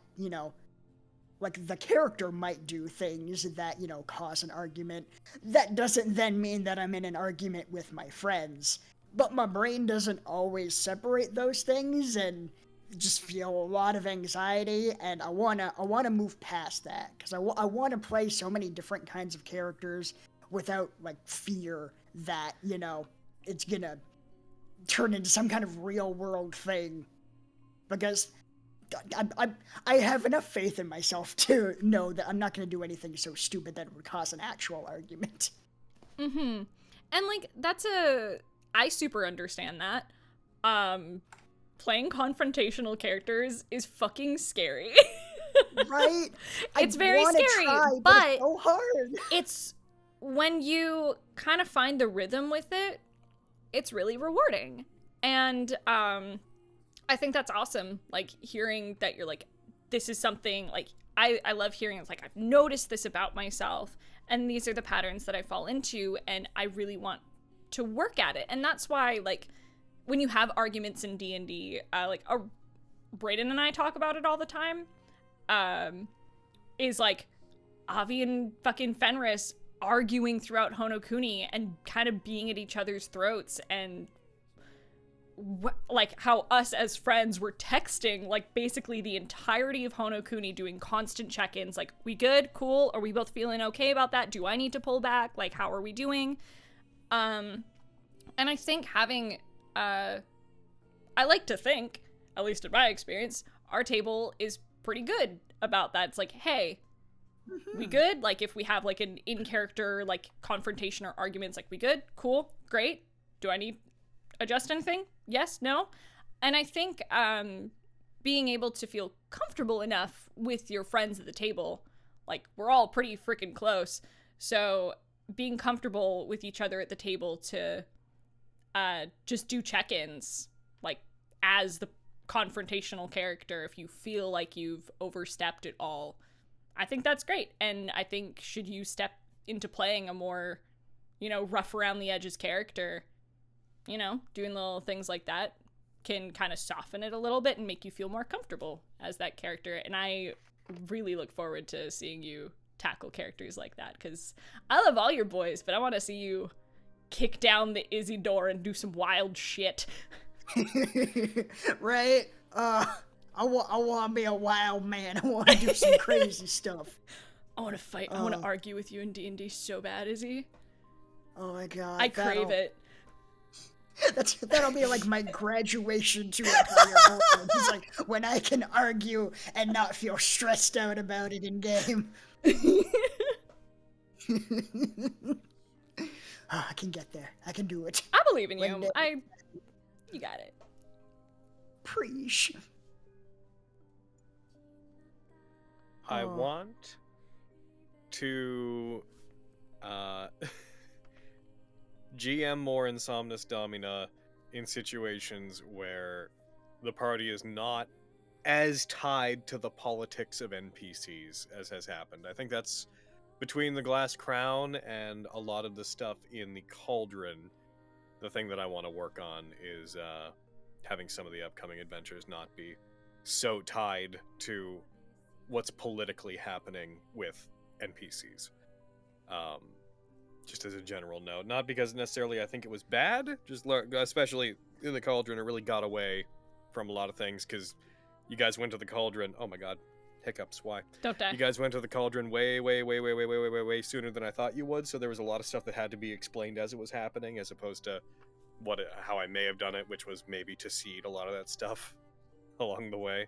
like the character might do things that, cause an argument, that doesn't then mean that I'm in an argument with my friends. But my brain doesn't always separate those things, and just feel a lot of anxiety, and I wanna move past that, because I want to play so many different kinds of characters without like fear that it's gonna turn into some kind of real world thing, because I have enough faith in myself to know that I'm not gonna do anything so stupid that it would cause an actual argument. And like I super understand that. Playing confrontational characters is fucking scary. Right? It's very scary, but it's so hard. It's when you kind of find the rhythm with it, it's really rewarding. And I think that's awesome. Like, hearing that you're like, this is something, like, I love hearing it's like, I've noticed this about myself, and these are the patterns that I fall into, and I really want to work at it. And that's why, like, when you have arguments in D&D, Brayden and I talk about it all the time, is like Avi and fucking Fenris arguing throughout Honokuni and kind of being at each other's throats, and like how us as friends were texting like basically the entirety of Honokuni, doing constant check-ins, like, we good, cool, are we both feeling okay about that, do I need to pull back, like, how are we doing? And I think having I like to think, at least in my experience, our table is pretty good about that. It's like, hey, we good? Like, if we have like an in-character like confrontation or arguments, like, we good? Cool, great. Do I need adjust anything? Yes, no? And I think being able to feel comfortable enough with your friends at the table, like, we're all pretty freaking close, so being comfortable with each other at the table to just do check-ins, like, as the confrontational character, if you feel like you've overstepped it all, I think that's great. And I think should you step into playing a more, rough around the edges character, doing little things like that can kind of soften it a little bit and make you feel more comfortable as that character. And I really look forward to seeing you tackle characters like that, because I love all your boys, but I want to see you kick down the Izzy door and do some wild shit. Right? I want to be a wild man. I want to do some crazy stuff. I want to fight. I want to argue with you in D&D so bad, Izzy. Oh my god. I crave it. That'll be like my graduation to a higher level. It's like when I can argue and not feel stressed out about it in game. I can get there. I can do it. I believe in you. You got it. Preach. I want to GM more Insomnus Domina in situations where the party is not as tied to the politics of NPCs as has happened. I think that's between the Glass Crown and a lot of the stuff in the Cauldron. The thing that I want to work on is having some of the upcoming adventures not be so tied to what's politically happening with NPCs. Just as a general note. Not because necessarily I think it was bad, just especially in the Cauldron, it really got away from a lot of things, because you guys went to the Cauldron. Oh my god. Hiccups, why? Don't die. You guys went to the Cauldron way sooner than I thought you would, so there was a lot of stuff that had to be explained as it was happening, as opposed to how I may have done it, which was maybe to seed a lot of that stuff along the way.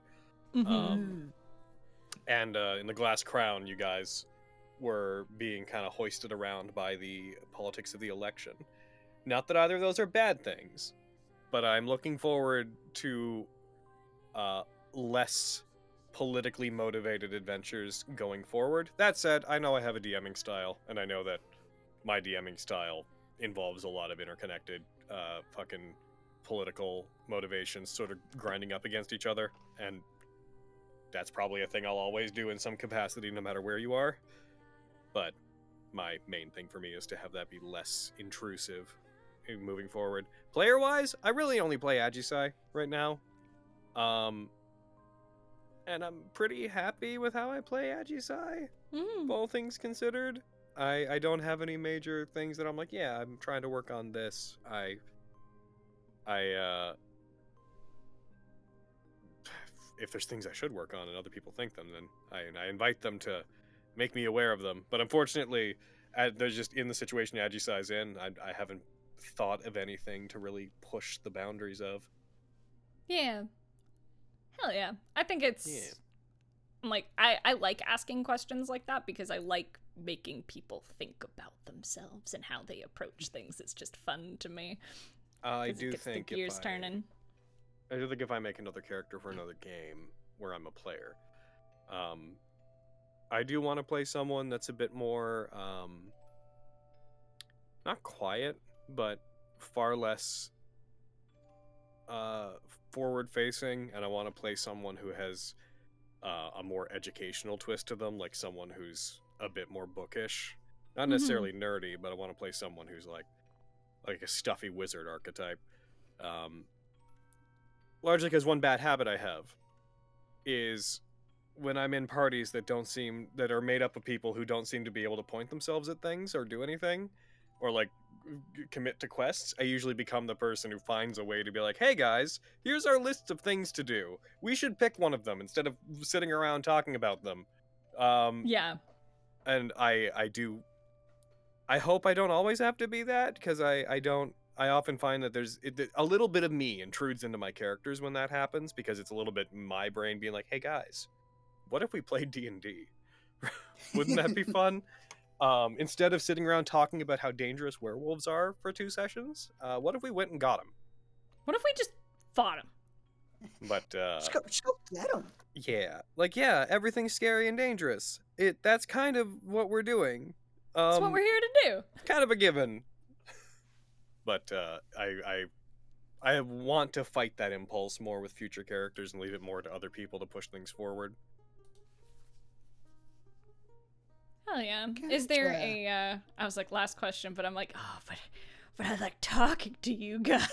Mm-hmm. And in the Glass Crown, you guys were being kind of hoisted around by the politics of the election. Not that either of those are bad things, but I'm looking forward to less politically motivated adventures going forward. That said, I know I have a DMing style, and I know that my DMing style involves a lot of interconnected fucking political motivations sort of grinding up against each other, and that's probably a thing I'll always do in some capacity no matter where you are. But my main thing for me is to have that be less intrusive moving forward. Player-wise, I really only play Agisai right now. And I'm pretty happy with how I play Agisai, all things considered. I don't have any major things that I'm like, yeah, I'm trying to work on this. If there's things I should work on and other people think them, then I invite them to make me aware of them. But unfortunately, there's just in the situation Agisai's in, I haven't thought of anything to really push the boundaries of. Yeah. Hell yeah. I think it's... Yeah. Like, I like asking questions like that because I like making people think about themselves and how they approach things. It's just fun to me. I do think the gears turning. I do think if I make another character for another game where I'm a player, I do want to play someone that's a bit more, not quiet, but far less forward-facing, and I want to play someone who has a more educational twist to them, like someone who's a bit more bookish. Not necessarily nerdy, but I want to play someone who's like a stuffy wizard archetype. Largely because one bad habit I have is when I'm in parties that are made up of people who don't seem to be able to point themselves at things or do anything, or like commit to quests, I usually become the person who finds a way to be like, hey guys, here's our list of things to do. We should pick one of them instead of sitting around talking about them. Yeah. And I hope I don't always have to be that, because I often find that there's a little bit of me intrudes into my characters when that happens, because it's a little bit my brain being like, hey guys, what if we played D&D? Wouldn't that be fun? Instead of sitting around talking about how dangerous werewolves are for 2 sessions, what if we went and got them? What if we just fought them? But Let's go get him. yeah, everything's scary and dangerous. That's kind of what we're doing. That's what we're here to do. Kind of a given. But I want to fight that impulse more with future characters and leave it more to other people to push things forward. Hell yeah. Is there a, I was like, last question, but I'm like, oh, but I like talking to you guys.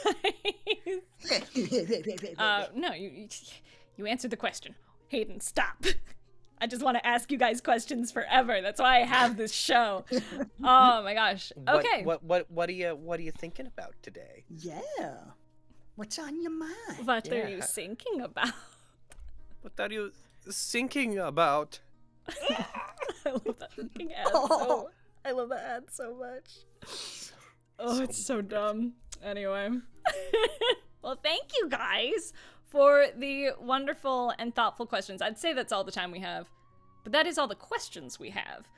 No, you answered the question. Hayden, stop. I just want to ask you guys questions forever. That's why I have this show. Oh my gosh. Okay. What are you thinking about today? Yeah. What's on your mind? What are you thinking about? What are you thinking about? I love that fucking ad. Oh, I love that ad so much. Oh, it's so dumb. Anyway. Well, thank you guys for the wonderful and thoughtful questions. I'd say that's all the time we have, but that is all the questions we have.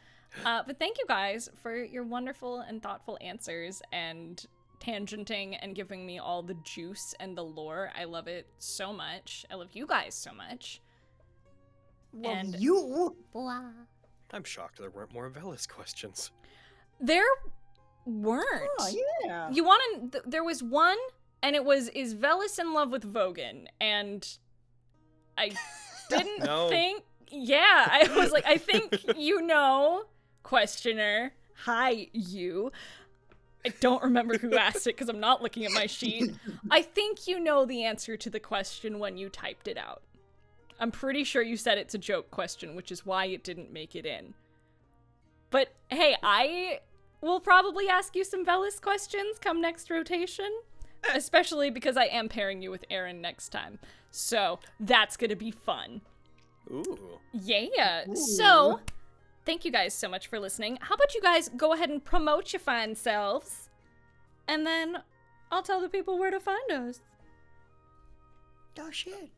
But thank you guys for your wonderful and thoughtful answers and tangenting and giving me all the juice and the lore. I love it so much. I love you guys so much. Well, and you. I'm shocked there weren't more Velis questions. There weren't. Oh, yeah. You want to? There was one, and it was, is Velis in love with Vogan? And I didn't think. Yeah, I was like, I think you know, questioner. Hi, you. I don't remember who asked it because I'm not looking at my sheet. I think you know the answer to the question when you typed it out. I'm pretty sure you said it's a joke question, which is why it didn't make it in. But hey, I will probably ask you some Velis questions come next rotation, especially because I am pairing you with Aaron next time. So that's gonna be fun. Ooh. Yeah. Ooh. So thank you guys so much for listening. How about you guys go ahead and promote your fine selves, and then I'll tell the people where to find us. Oh, shit.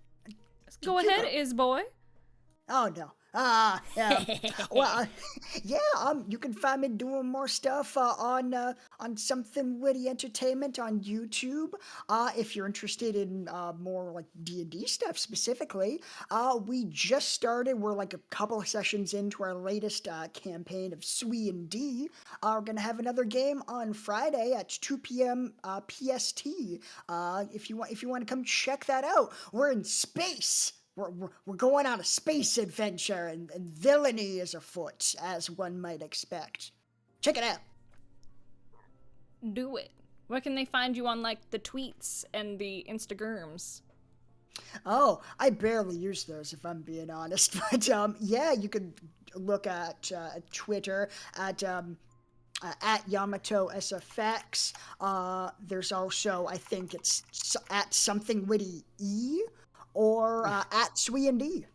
Go ahead, Izboy. Oh, no. Yeah. Well, you can find me doing more stuff on Something Witty Entertainment on YouTube. If you're interested in more like D&D stuff specifically, we just started. We're like a couple of sessions into our latest campaign of Sui and D. We're gonna have another game on Friday at 2 p.m. PST. If you want to come check that out, we're in space. We're going on a space adventure, and villainy is afoot, as one might expect. Check it out. Do it. Where can they find you on, like, the tweets and the Instagrams? Oh, I barely use those, if I'm being honest. But, yeah, you could look at Twitter at Yamato SFX. There's also, I think it's at Something Witty E. Or at Sui and D.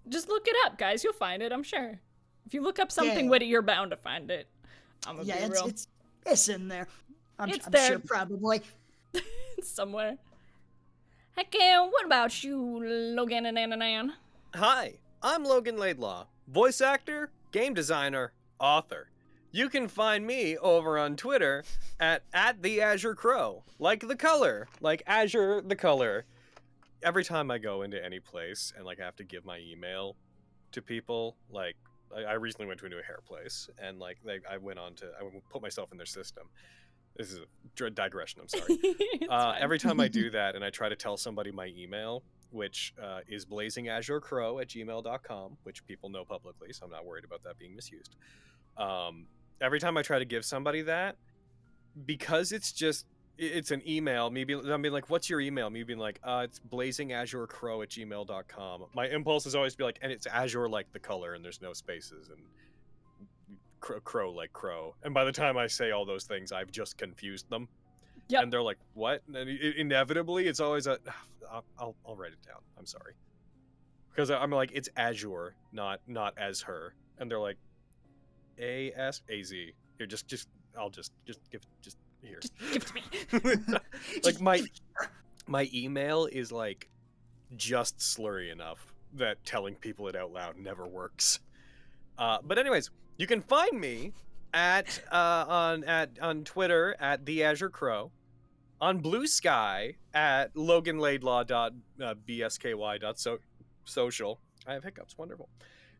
Just look it up, guys. You'll find it, I'm sure. If you look up Something Witty, you're bound to find it. I'm gonna be real. It's in there. I'm there. sure probably. It's somewhere. Heck yeah, what about you, Logan and Ananan? Hi, I'm Logan Laidlaw, voice actor, game designer, author. You can find me over on Twitter at the Azure Crow, like the color, like Azure the color. Every time I go into any place and like I have to give my email to people, like I recently went to a new hair place and like I put myself in their system. This is a digression, I'm sorry. Every time I do that and I try to tell somebody my email, which is blazingazurecrow@gmail.com, which people know publicly, so I'm not worried about that being misused. Every time I try to give somebody that, because it's an email, maybe I'm being like, what's your email? Me being like, it's blazingazurecrow@gmail.com. My impulse is always to be like, and it's Azure like the color, and there's no spaces, and crow like crow. And by the time I say all those things, I've just confused them. Yep. And they're like, what? And inevitably, it's always I'll write it down. I'm sorry. Because I'm like, it's Azure, not as her. And they're like, ASAZ. Here, just give here. Just give it to me. Like my email is like just slurry enough that telling people it out loud never works. But anyways, you can find me on Twitter at the Azure Crow. on Blue Sky at loganlaidlaw.bsky.social. I have hiccups. Wonderful.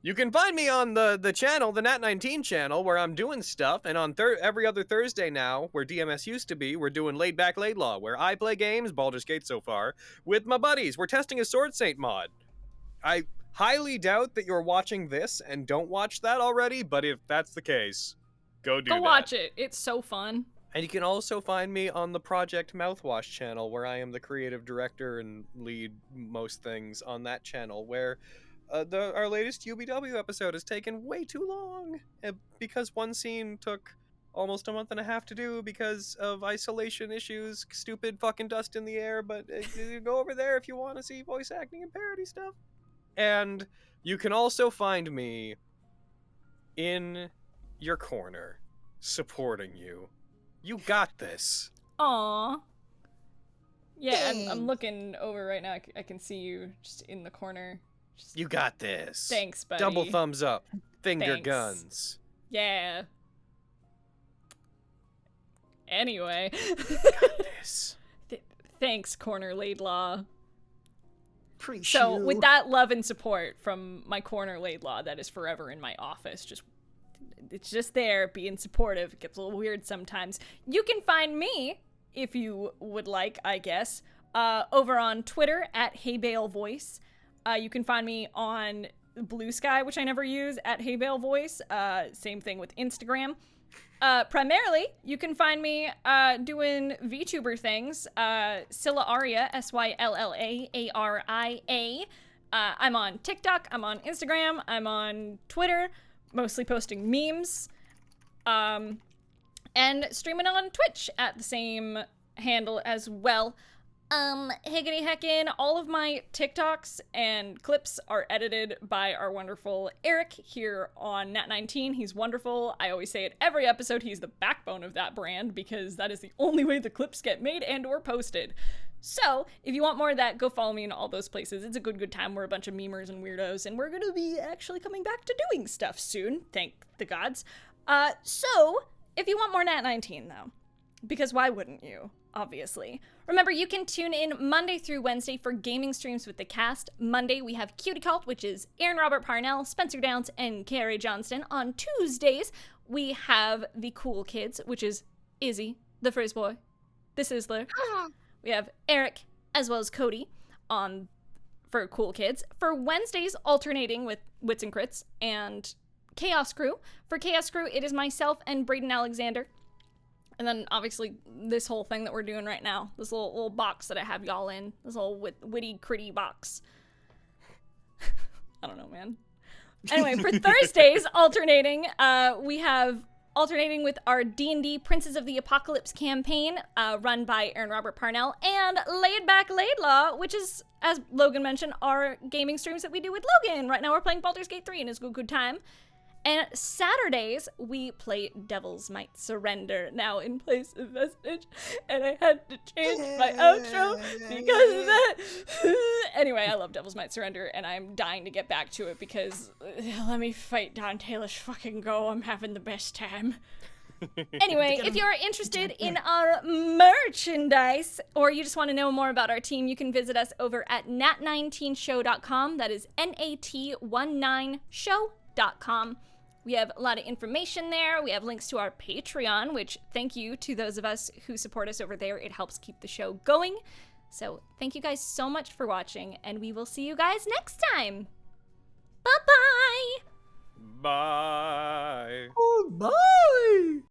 You can find me on the channel, the Nat19 channel, where I'm doing stuff, and on every other Thursday now, where DMS used to be, we're doing Laid Back Laidlaw, where I play games, Baldur's Gate so far, with my buddies. We're testing a Sword Saint mod. I highly doubt that you're watching this and don't watch that already, but if that's the case, go do that. Go watch it. It's so fun. And you can also find me on the Project Mouthwash channel, where I am the creative director and lead most things on that channel, where our latest UBW episode has taken way too long because one scene took almost a month and a half to do because of isolation issues, stupid fucking dust in the air, but go over there if you want to see voice acting and parody stuff. And you can also find me in your corner, supporting you. You got this. Aww. Yeah, I'm looking over right now. I can see you just in the corner. You got this. Thanks, buddy. Double thumbs up. Finger Thanks. guns. Yeah. Anyway. Got this. Thanks, Corner Laidlaw. Appreciate So, with that love and support from my Corner Laidlaw that is forever in my office, it's just there being supportive. It gets a little weird sometimes. You can find me, if you would like, I guess, over on Twitter at HeyBaleVoice. You can find me on Blue Sky, which I never use, at HeyBaleVoice. Same thing with Instagram. Primarily, you can find me doing VTuber things. Scylla Aria, SYLLAARIA. I'm on TikTok, I'm on Instagram, I'm on Twitter, mostly posting memes, and streaming on Twitch at the same handle as well. Higgity heckin', all of my TikToks and clips are edited by our wonderful Eric here on Nat19. He's wonderful. I always say it every episode, he's the backbone of that brand because that is the only way the clips get made and or posted. So, if you want more of that, go follow me in all those places. It's a good time. We're a bunch of memers and weirdos, and we're gonna be actually coming back to doing stuff soon, thank the gods. So, if you want more Nat19, though, because why wouldn't you? Obviously. Remember, you can tune in Monday through Wednesday for gaming streams with the cast. Monday, we have Cutie Cult, which is Aaron Robert Parnell, Spencer Downs, and Carrie Johnston. On Tuesdays, we have the Cool Kids, which is Izzy, the Frizz Boy, the Sizzler. We have Eric, as well as Cody, for Cool Kids. For Wednesdays, alternating with Wits and Crits and Chaos Crew. For Chaos Crew, it is myself and Braden Alexander. And then, obviously, this whole thing that we're doing right now. This little box that I have y'all in. This little witty, critty box. I don't know, man. Anyway, for Thursdays, alternating, we have alternating with our D&D Princes of the Apocalypse campaign, run by Aaron Robert Parnell, and Laid Back Laidlaw, which is, as Logan mentioned, our gaming streams that we do with Logan. Right now, we're playing Baldur's Gate 3, and it's a good time. And Saturdays, we play Devils Might Surrender, now in place of Vestige, and I had to change my outro because of that. Anyway, I love Devils Might Surrender, and I'm dying to get back to it because let me fight Dante, let's fucking go, I'm having the best time. Anyway, if you're interested in our merchandise, or you just want to know more about our team, you can visit us over at nat19show.com. That is nat19show.com. We have a lot of information there. We have links to our Patreon, which thank you to those of us who support us over there. It helps keep the show going. So thank you guys so much for watching, and we will see you guys next time. Bye-bye! Bye. Oh, bye.